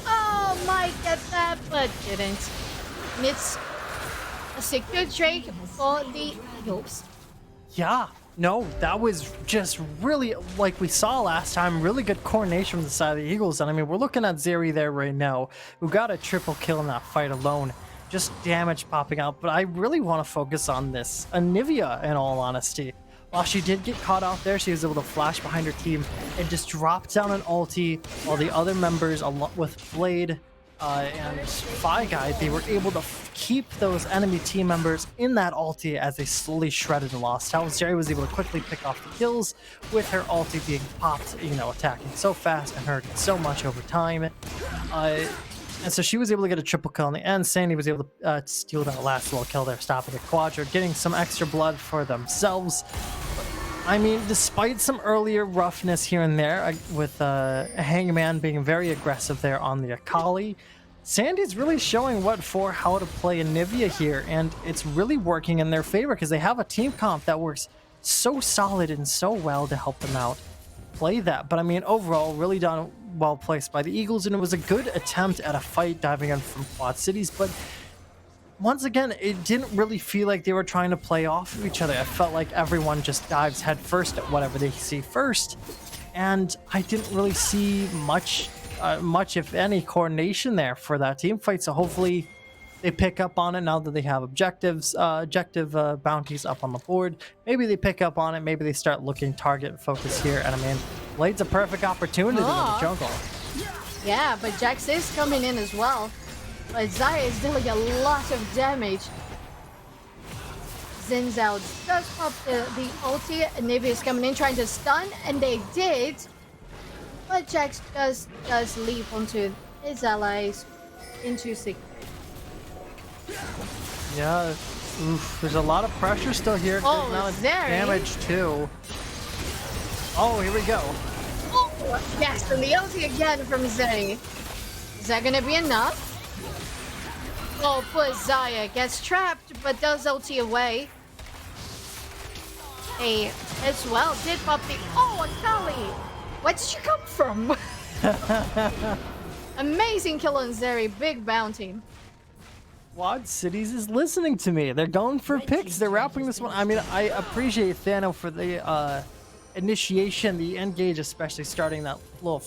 Oh, might get that, but didn't. And it's a secure Drake for the Eagles. Yeah, no, that was just really, like we saw last time, really good coordination from the side of the Eagles. And I mean, we're looking at Zeri there right now, who got a triple kill in that fight alone. Just damage popping out. But I really want to focus on this Anivia, in all honesty. While she did get caught out there, she was able to flash behind her team and just drop down an ulti, while the other members, along with Blade and Fi Guy, they were able to keep those enemy team members in that ulti as they slowly shredded and lost health. Zeri was able to quickly pick off the kills with her ulti being popped, you know, attacking so fast and hurting so much over time. And so she was able to get a triple kill in the end. Sandy was able to steal that last little kill there, stopping the Quadra, getting some extra blood for themselves. I mean, despite some earlier roughness here and there, with Hangman being very aggressive there on the Akali, Sandy's really showing how to play Anivia here, and it's really working in their favor because they have a team comp that works so solid and so well to help them out play that. But I mean, overall, really done well placed by the Eagles, and it was a good attempt at a fight diving in from Quad Cities, but once again, it didn't really feel like they were trying to play off of each other. I felt like everyone just dives head first at whatever they see first, and I didn't really see much if any coordination there for that team fight. So hopefully they pick up on it now that they have objective bounties up on the board. Maybe they pick up on it. Maybe they start looking target focus here. And I mean, Blade's a perfect opportunity in the jungle. Yeah, but Jax is coming in as well. But Zaya is dealing a lot of damage. Zinzao does pop the ulti. Nivea is coming in trying to stun, and they did. But Jax does leap onto his allies into secret. Yeah, oof, there's a lot of pressure still here. Oh, amount of Zeri. damage too. Oh, here we go. Oh, yes, and the ulti again from Zeri. Is that gonna be enough? Oh, poor Zaya gets trapped, but does ulti away. Hey, as well, did pop the... Oh, Akali! Where did you come from? Amazing kill on Zeri, big bounty. Quad Cities is listening to me. They're going for picks. They're wrapping this one. I mean, I appreciate Thano for the initiation, the engage, especially starting that little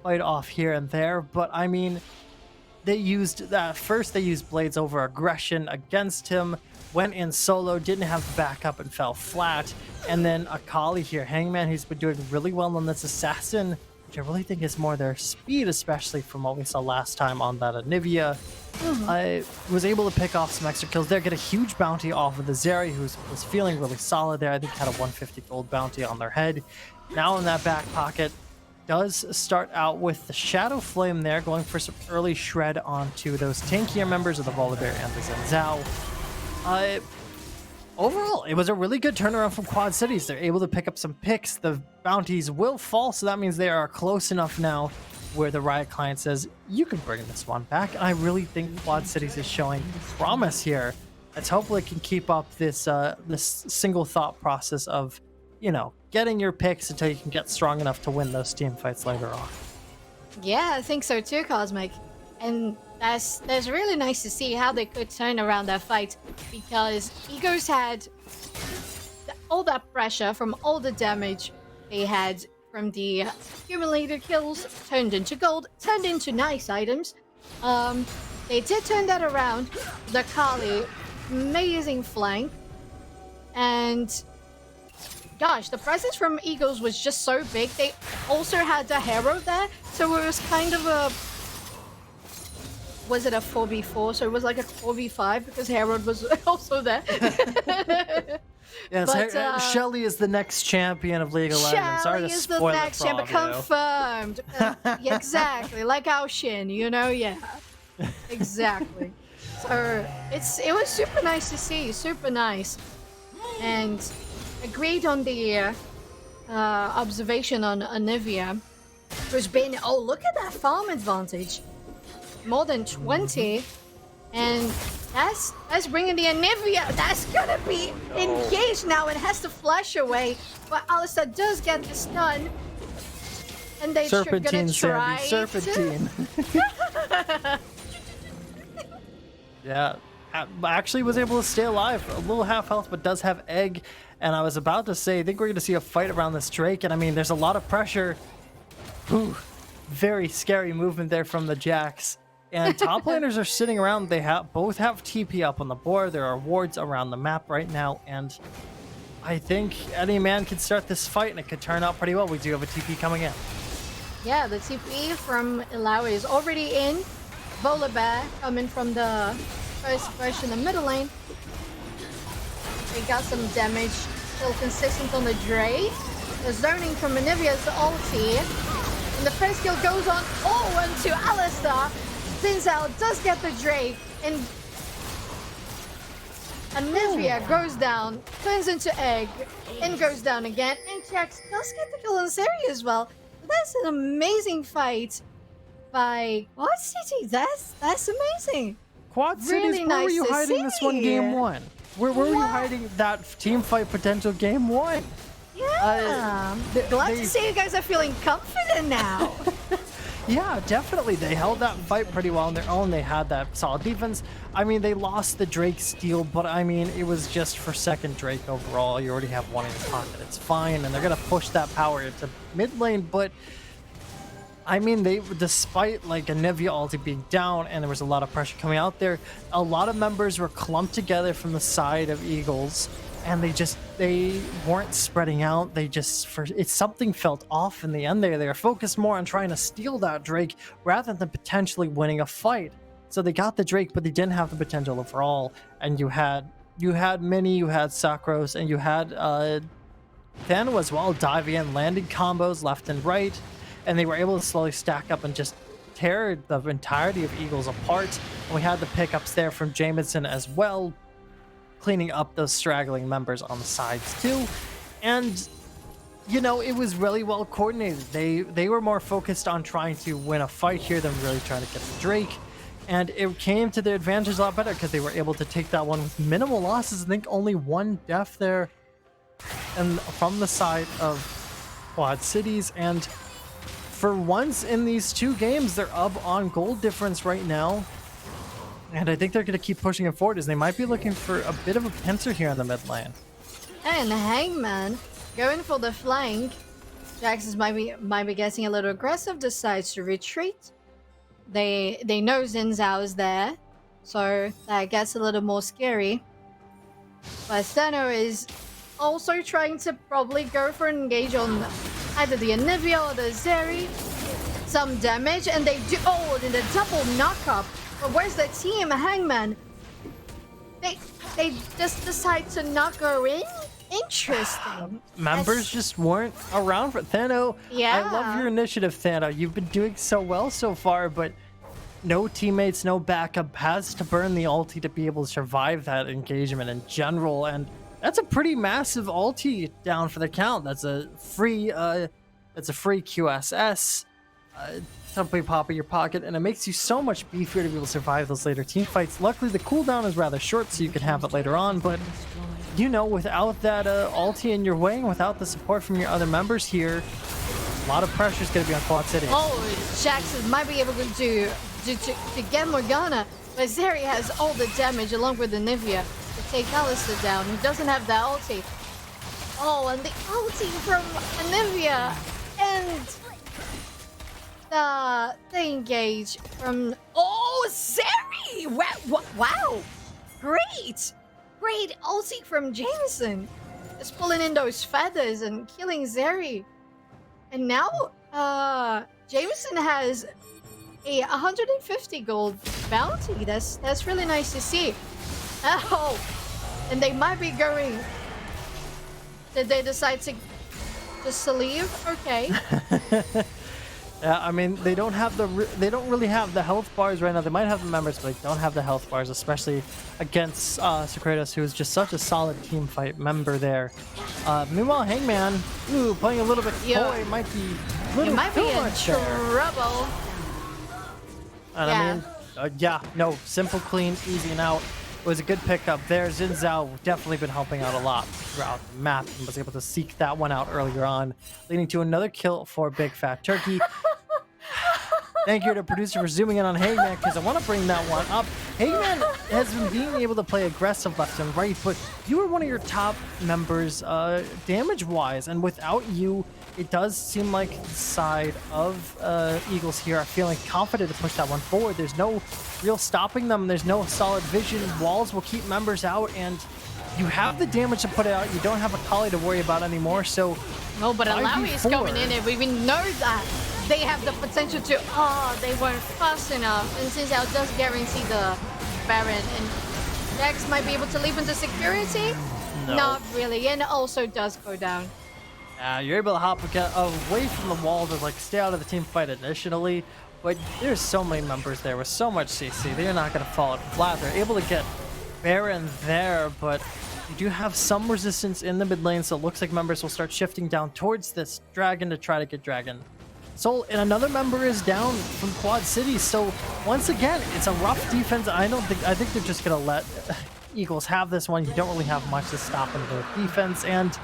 fight off here and there. But I mean, they used that first. They used Blades over aggression against him. Went in solo, didn't have backup and fell flat. And then Akali here, Hangman, who's been doing really well on this assassin, which I really think is more their speed, especially from what we saw last time on that Anivia. I was able to pick off some extra kills there, get a huge bounty off of the Zeri, who was feeling really solid there. I think had a 150 gold bounty on their head. Now in that back pocket, does start out with the Shadow Flame there, going for some early shred onto those tankier members of the Volibear and the Zinzao. Overall, it was a really good turnaround from Quad Cities. They're able to pick up some picks. The bounties will fall, so that means they are close enough now where the Riot client says, you can bring this one back. And I really think Quad Cities is showing promise here. Let's hopefully can keep up this this single thought process of, you know, getting your picks until you can get strong enough to win those team fights later on. Yeah, I think so too, Cosmic. And that's really nice to see how they could turn around that fight, because Egos had all that pressure from all the damage they had from the accumulated kills, turned into gold, turned into nice items. They did turn that around. The Kali, amazing flank, and gosh, the presence from Eagles was just so big. They also had the hero there, so it was kind of a, was it a 4v4? So it was like a 4v5 because Harold was also there. Yes, But Shelly is the next champion of League of Legends. Sorry Shelly to is the spoil it next for all champion. of you. Confirmed. Yeah, exactly. Like our Shin, you know? Yeah. Exactly. So it was super nice to see. Super nice. And agreed on the observation on Anivia. Who's been, oh, look at that farm advantage. More than 20. And that's bringing the Anivia. That's gonna be engaged now. It has to flash away. But Alistair does get the stun. And they're Serpentine, gonna try Serpentine. Yeah, actually was able to stay alive. A little half health, but does have egg. And I was about to say, I think we're going to see a fight around this Drake. And I mean, there's a lot of pressure. Ooh, very scary movement there from the Jacks. And top laners are sitting around. They both have TP up on the board. There are wards around the map right now. And I think any man could start this fight, and it could turn out pretty well. We do have a TP coming in. Yeah, the TP from Ilaoi is already in. Volibear coming from the first push in the middle lane. They got some damage. Still consistent on the Drake. The zoning from Anivia's ulti. And the first kill goes on. Oh, and to Alistar. Zinzao does get the Drake. And Anivia goes down. Turns into egg. And goes down again. And Jax does get the kill on Seri as well. That's an amazing fight by Quad City. That's amazing. Quad Really Cities, where nice were you to hiding this one see. game one? Where were you hiding that team fight potential game one? Yeah. Glad to see you guys are feeling confident now. Yeah, definitely. They held that fight pretty well on their own. They had that solid defense. I mean, they lost the Drake steal, but I mean, it was just for second Drake overall. You already have one in your pocket. It's fine, and they're going to push that power into mid lane, but I mean, despite like Anivia ulti being down and there was a lot of pressure coming out there, a lot of members were clumped together from the side of Eagles, and they weren't spreading out. Something felt off in the end there. They were focused more on trying to steal that Drake rather than potentially winning a fight. So they got the Drake, but they didn't have the potential overall. And you had Mini, you had Sakros, and you had Thano as well, diving in, landing combos left and right. And they were able to slowly stack up and just tear the entirety of Eagles apart. And we had the pickups there from Jameson as well, cleaning up those straggling members on the sides too. And, you know, it was really well coordinated. They were more focused on trying to win a fight here than really trying to get the Drake. And it came to their advantage a lot better because they were able to take that one with minimal losses. I think only one death there and from the side of Quad Cities. And for once in these two games, they're up on gold difference right now. And I think they're going to keep pushing it forward as they might be looking for a bit of a pincer here in the mid lane. And Hangman going for the flank. Jax might be getting a little aggressive, decides to retreat. They know Zinzao is there, so that gets a little more scary. But Thano is also trying to probably go for an engage on either the Anivia or the Zeri. Some damage, and they do. Oh, and the double knockup. But where's the team? Hangman. They just decide to not go in. Interesting. Members just weren't around for Thano. Yeah. I love your initiative, Thano. You've been doing so well so far, but no teammates, no backup. Has to burn the ulti to be able to survive that engagement in general, and that's a pretty massive ulti down for the count. That's a free QSS. Simply pop in your pocket, and it makes you so much beefier to be able to survive those later team fights. Luckily, the cooldown is rather short, so you can have it later on, but you know, without that ulti in your way and without the support from your other members here, a lot of pressure is going to be on Quad City. Oh, Jackson might be able to get Morgana, but Zeri has all the damage along with the Nivea to take Alistair down. He doesn't have that ulti. Oh, and the ulti from Nivea and the engage from Zeri. Wow, great ulti from Jameson. just pulling in those feathers and killing Zeri. And now, Jameson has a 150 gold bounty. That's really nice to see. Oh, and they might be going. Did they decide to just to leave? Okay. Yeah, I mean, they don't really have the health bars right now. They might have the members, but they don't have the health bars, especially against Secretus, who is just such a solid team fight member there. Meanwhile, Hangman, playing a little bit coy, might be a little might be too in much there. trouble. And Yeah. I mean, no, simple, clean, easy and out. It was a good pickup there. Xin Zhao definitely been helping out a lot throughout the map and was able to seek that one out earlier on, leading to another kill for Big Fat Turkey. Thank you to producer for zooming in on Hangman, because I want to bring that one up. Hangman has been being able to play aggressive left and right, but you were one of your top members damage-wise, and without you, it does seem like the side of Eagles here are feeling confident to push that one forward. There's no real stopping them. There's no solid vision. Walls will keep members out, and you have the damage to put out. You don't have a Kali to worry about anymore, so... No, but Alawi is going in, and we know that they have the potential to... Oh, they weren't fast enough. And since I'll just guarantee the Baron, and Dex might be able to leap into security? No. Not really, and also does go down. You're able to hop away from the wall to like stay out of the team fight initially, but there's so many members there with so much CC. They're not going to fall out flat. They're able to get Baron there, but you do have some resistance in the mid lane, so it looks like members will start shifting down towards this dragon to try to get Dragon. Soul, and another member is down from Quad City, so once again, it's a rough defense. I think they're just going to let Eagles have this one. You don't really have much to stop in their defense, and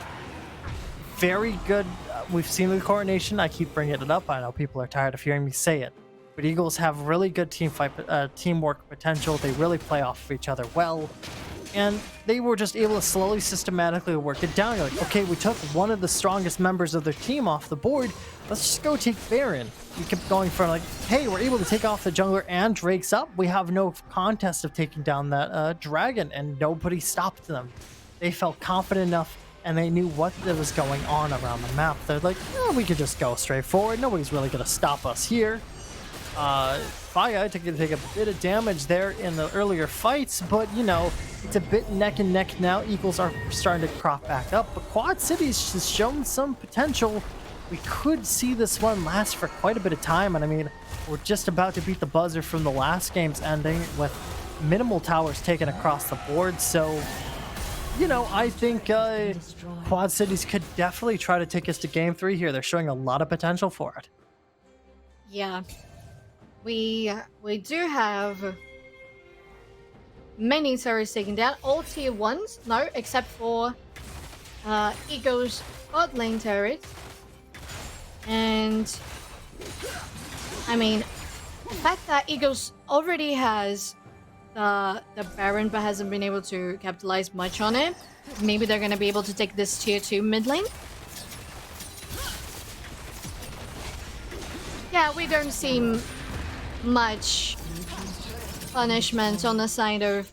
very good. We've seen the coronation. I keep bringing it up. I know people are tired of hearing me say it, but Eagles have really good teamwork potential. They really play off of each other well, and they were just able to slowly, systematically work it down. You're like, okay, we took one of the strongest members of their team off the board. Let's just go take Baron. You kept going for like, hey, we're able to take off the jungler and Drake's up. We have no contest of taking down that dragon, and nobody stopped them. They felt confident enough, and they knew what was going on around the map. They're like, we could just go straight forward. Nobody's really going to stop us here. Faya took a bit of damage there in the earlier fights, but, you know, it's a bit neck and neck now. Eagles are starting to crop back up, but Quad City's just shown some potential. We could see this one last for quite a bit of time, and I mean, we're just about to beat the buzzer from the last game's ending with minimal towers taken across the board, so... You know, I think Quad Cities could definitely try to take us to Game 3 here. They're showing a lot of potential for it. Yeah. We do have many turrets taken down. All tier 1s, no, except for Ego's bot lane turret. And, I mean, the fact that Ego's already has the Baron but hasn't been able to capitalize much on it. Maybe they're going to be able to take this tier 2 mid lane. Yeah, we don't see much punishment on the side of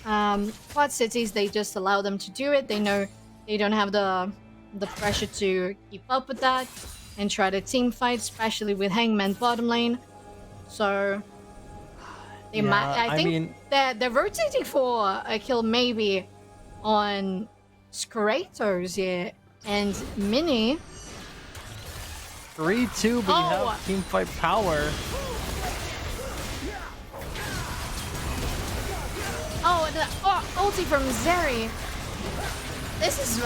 Quad Cities. They just allow them to do it. They know they don't have the pressure to keep up with that and try to team fight, especially with Hangman bottom lane. So... They might, I think they're rotating for a kill maybe on Skratos, yeah, and Mini. 3-2, but you have team fight power. Oh, the ulti from Zeri. This is...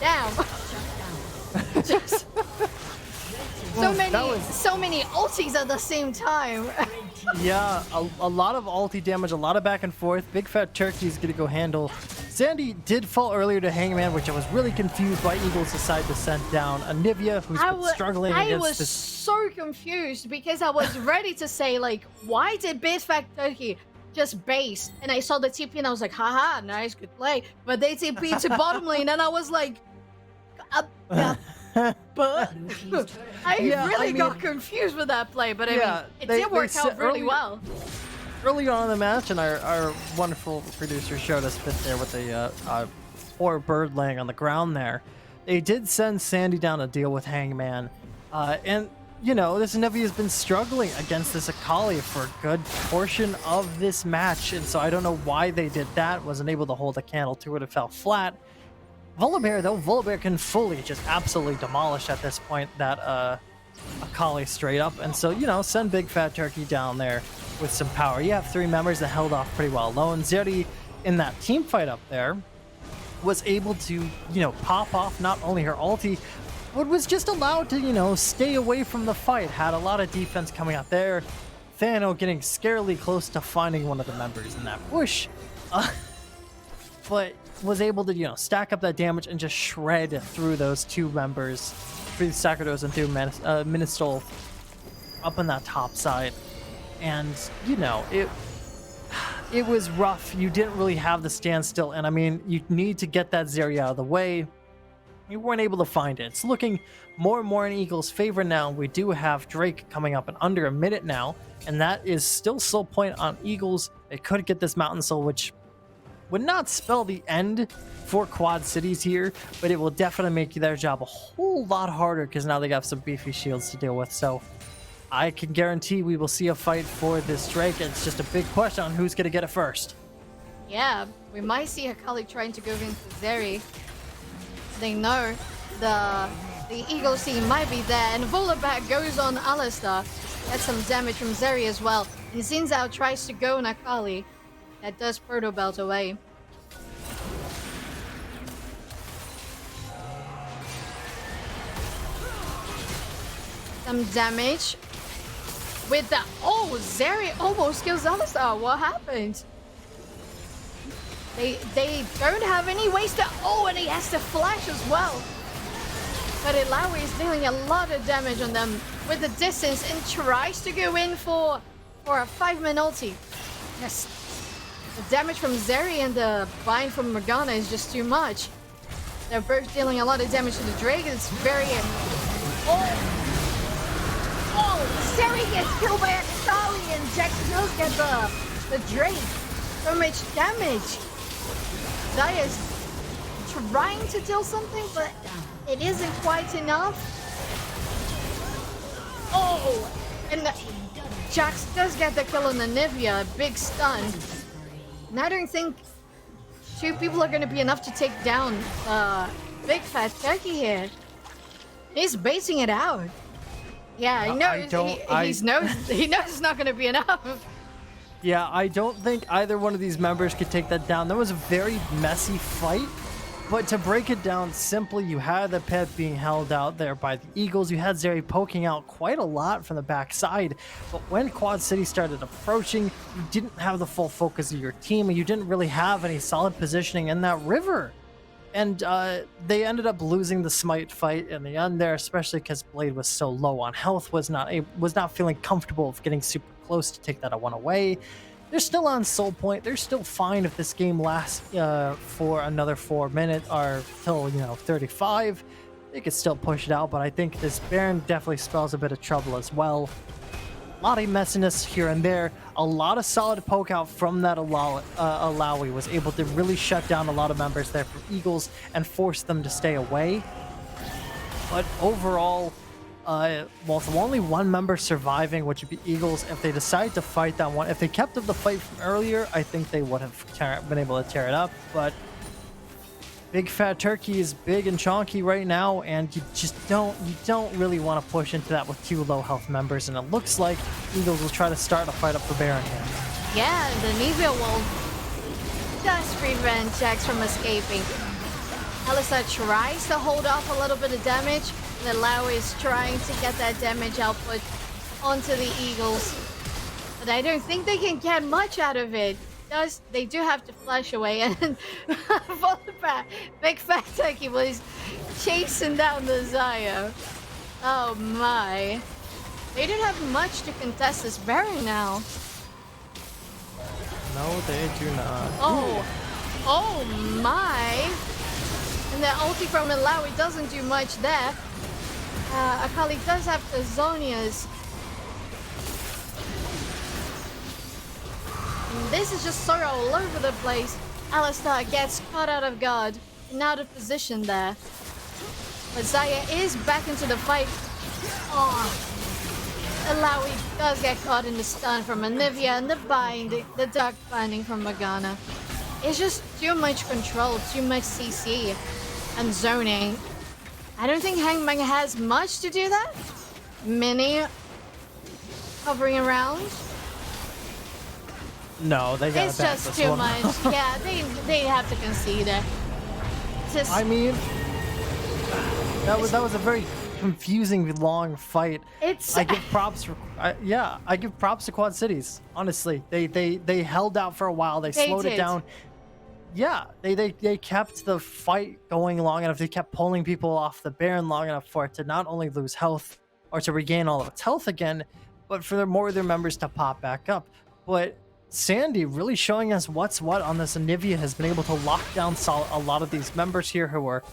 Damn. Just... So many ultis at the same time. Yeah, a lot of ulti damage, a lot of back and forth. Big Fat Turkey's gonna go handle. Sandy did fall earlier to Hangman, which I was really confused why Eagles decided to send down Anivia, who's been struggling against this. So confused because I was ready to say, like, why did Big Fat Turkey just base? And I saw the TP and I was like, haha, nice, good play. But they TP to bottom lane and I was like, but I got confused with that play, but I mean, it did work out really well. Early on in the match, and our wonderful producer showed us fit there with the poor bird laying on the ground there. They did send Sandy down to deal with Hangman. And, you know, this Nevi has been struggling against this Akali for a good portion of this match. And so I don't know why they did that. Wasn't able to hold a candle to it. It fell flat. Volibear, though, Volibear can fully just absolutely demolish at this point that Akali straight up. And so, you know, send Big Fat Turkey down there with some power. You have 3 members that held off pretty well alone. Zeri in that team fight up there was able to, you know, pop off not only her ulti, but was just allowed to, you know, stay away from the fight. Had a lot of defense coming out there. Thano getting scarily close to finding one of the members in that bush. But was able to, you know, stack up that damage and just shred through those 2 members, through Sacerdos and through Ministol up on that top side. And, you know, it was rough. You didn't really have the standstill, and I mean, you need to get that Zeri out of the way. You weren't able to find it. It's looking more and more in Eagles' favor now. We do have Drake coming up in under a minute now, and that is still soul point on Eagles. They could get this Mountain Soul, which would not spell the end for Quad Cities here, but it will definitely make their job a whole lot harder because now they got some beefy shields to deal with. So I can guarantee we will see a fight for this Drake. It's just a big question on who's going to get it first. Yeah, we might see Akali trying to go into Zeri. They know the Eagle team might be there, and Volibear goes on Alistar. Gets some damage from Zeri as well. And Xin Zhao tries to go on Akali. That does Proto Belt away. Some damage with the... Oh, Zeri almost kills Alistar. What happened? They don't have any ways to... Oh, and he has to flash as well. But Ilawi is dealing a lot of damage on them with the distance and tries to go in for a 5-man ulti. Yes. The damage from Zeri and the bind from Morgana is just too much. They're both dealing a lot of damage to the Drake. It's very... Oh, Zeri gets killed by Akali and Jax does get the Drake. So much damage. Zaya's trying to deal something, but it isn't quite enough. Oh, and Jax does get the kill on the Nivea, a big stun. And I don't think 2 people are going to be enough to take down Big Fat Turkey here. He's basing it out. Yeah, I know. He knows it's not going to be enough. Yeah, I don't think either one of these members could take that down. That was a very messy fight. But to break it down simply, you had the pet being held out there by the Eagles. You had Zeri poking out quite a lot from the backside. But when Quad City started approaching, you didn't have the full focus of your team, and you didn't really have any solid positioning in that river. And they ended up losing the Smite fight in the end there, especially because Blade was so low on health, was not feeling comfortable of getting super close to take that one away. They're still on soul point. They're still fine if this game lasts for another 4 minutes or till 35. They could still push it out, but I think this Baron definitely spells a bit of trouble as well. A lot of messiness here and there. A lot of solid poke out from that Alawi was able to really shut down a lot of members there from Eagles and force them to stay away. But overall, with only 1 member surviving, which would be Eagles, if they decide to fight that one, if they kept up the fight from earlier, I think they would have been able to tear it up. But Big Fat Turkey is big and chonky right now, and you don't really want to push into that with 2 low health members, and it looks like Eagles will try to start a fight up for Baron here. Yeah, the Nivea will just prevent Jax from escaping. Alistar tries to hold off a little bit of damage, and Lau is trying to get that damage output onto the Eagles. But I don't think they can get much out of it. They do have to flash away, and Big Fat Turkey was chasing down the Zaya. Oh my. They don't have much to contest this Baron now. No, they do not. Oh my. And the ulti from Ilawi doesn't do much there. Akali does have the Zonias. And this is just Sora all over the place. Alistar gets caught out of guard. and out of position there. But Zaya is back into the fight. Oh, Alawi does get caught in the stun from Anivia and the binding, the dark binding from Morgana. It's just too much control, too much CC and zoning. I don't think Hangman has much to do that. Mini hovering around. No, they gotta It's back just this too one much. up. Yeah, they have to concede it. Just I mean, that was a very confusing, long fight. it's I give props for yeah, I give props to Quad Cities. Honestly, they held out for a while. They they slowed it did. down. Yeah, they kept the fight going long enough. They kept pulling people off the Baron long enough for it to not only lose health or to regain all of its health again, but for more of their members to pop back up. But Sandy really showing us what's what on this. Anivia has been able to lock down a lot of these members here who are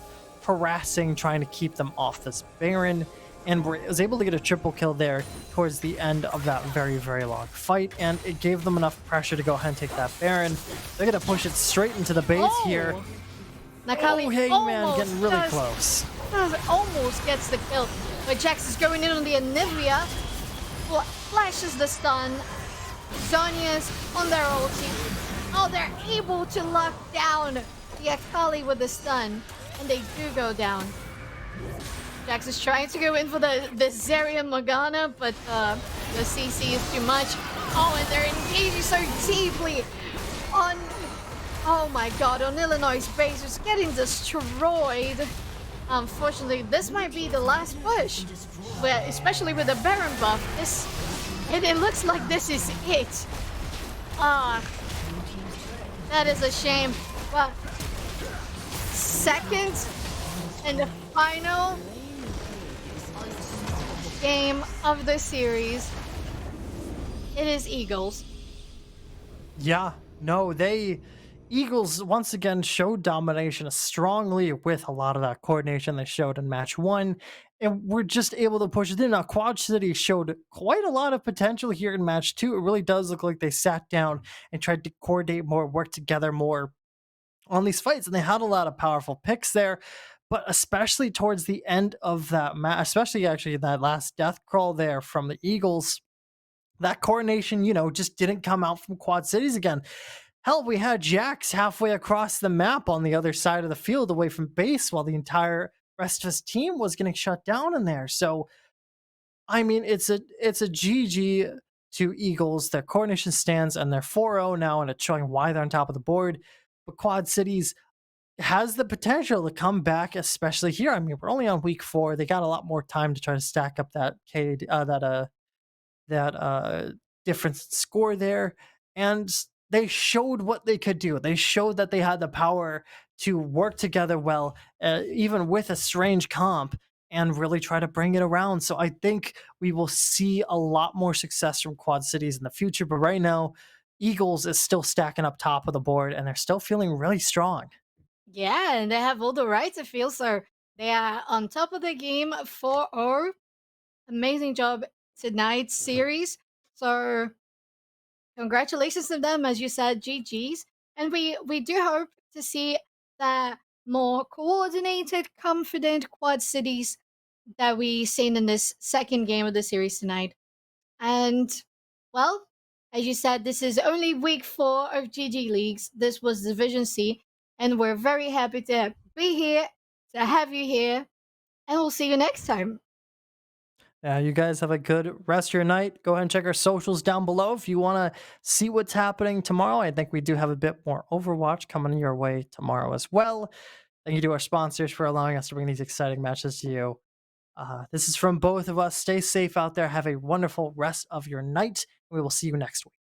harassing, trying to keep them off this Baron, and was able to get a triple kill there towards the end of that very, very long fight, and it gave them enough pressure to go ahead and take that Baron. They're going to push it straight into the base here. Oh, Nakali Oh, Hangman almost getting really close. almost gets the kill. But Jax is going in on the Anivia. Flashes the stun. Zonya's on their ulti. Oh, they're able to lock down the Akali with the stun. And they do go down. Jax is trying to go in for the Zarya Morgana, but the CC is too much. Oh, and they're engaging so deeply on... Oh my god, on Illinois' base, it's getting destroyed. Unfortunately, this might be the last push. Where, especially with the Baron buff, it looks like this is it. Ah, that is a shame. But second and the final game of the series, it is Eagles. Yeah, no, Eagles once again showed domination strongly with a lot of that coordination they showed in match one, and we're just able to push it in. Now, Quad City showed quite a lot of potential here in match two. It really does look like they sat down and tried to coordinate more, work together more on these fights, and they had a lot of powerful picks there. But especially towards the end of that match, especially actually that last death crawl there from the Eagles, that coordination, just didn't come out from Quad Cities again. Hell, we had Jax halfway across the map on the other side of the field away from base while the entire rest of his team was getting shut down in there. So, I mean, it's a GG to Eagles. Their coordination stands and they're 4-0 now, and it's showing why they're on top of the board. But Quad Cities has the potential to come back, especially here. I mean, we're only on week 4. They got a lot more time to try to stack up that difference score there, and they showed what they could do. They showed that they had the power to work together well, even with a strange comp, and really try to bring it around. So I think we will see a lot more success from Quad Cities in the future. But right now, Eagles is still stacking up top of the board, and they're still feeling really strong. Yeah, and they have all the right to feel so. They are on top of the game 4-0. Amazing job tonight's series. So congratulations to them, as you said, GG's. And we do hope to see the more coordinated, confident Quad Cities that we seen in this second game of the series tonight. And well, as you said, this is only week 4 of GG Leagues. This was Division C, and we're very happy to be here, to have you here, and we'll see you next time. Yeah, you guys have a good rest of your night. Go ahead and check our socials down below if you want to see what's happening tomorrow. I think we do have a bit more Overwatch coming your way tomorrow as well. Thank you to our sponsors for allowing us to bring these exciting matches to you. This is from both of us. Stay safe out there. Have a wonderful rest of your night. We will see you next week.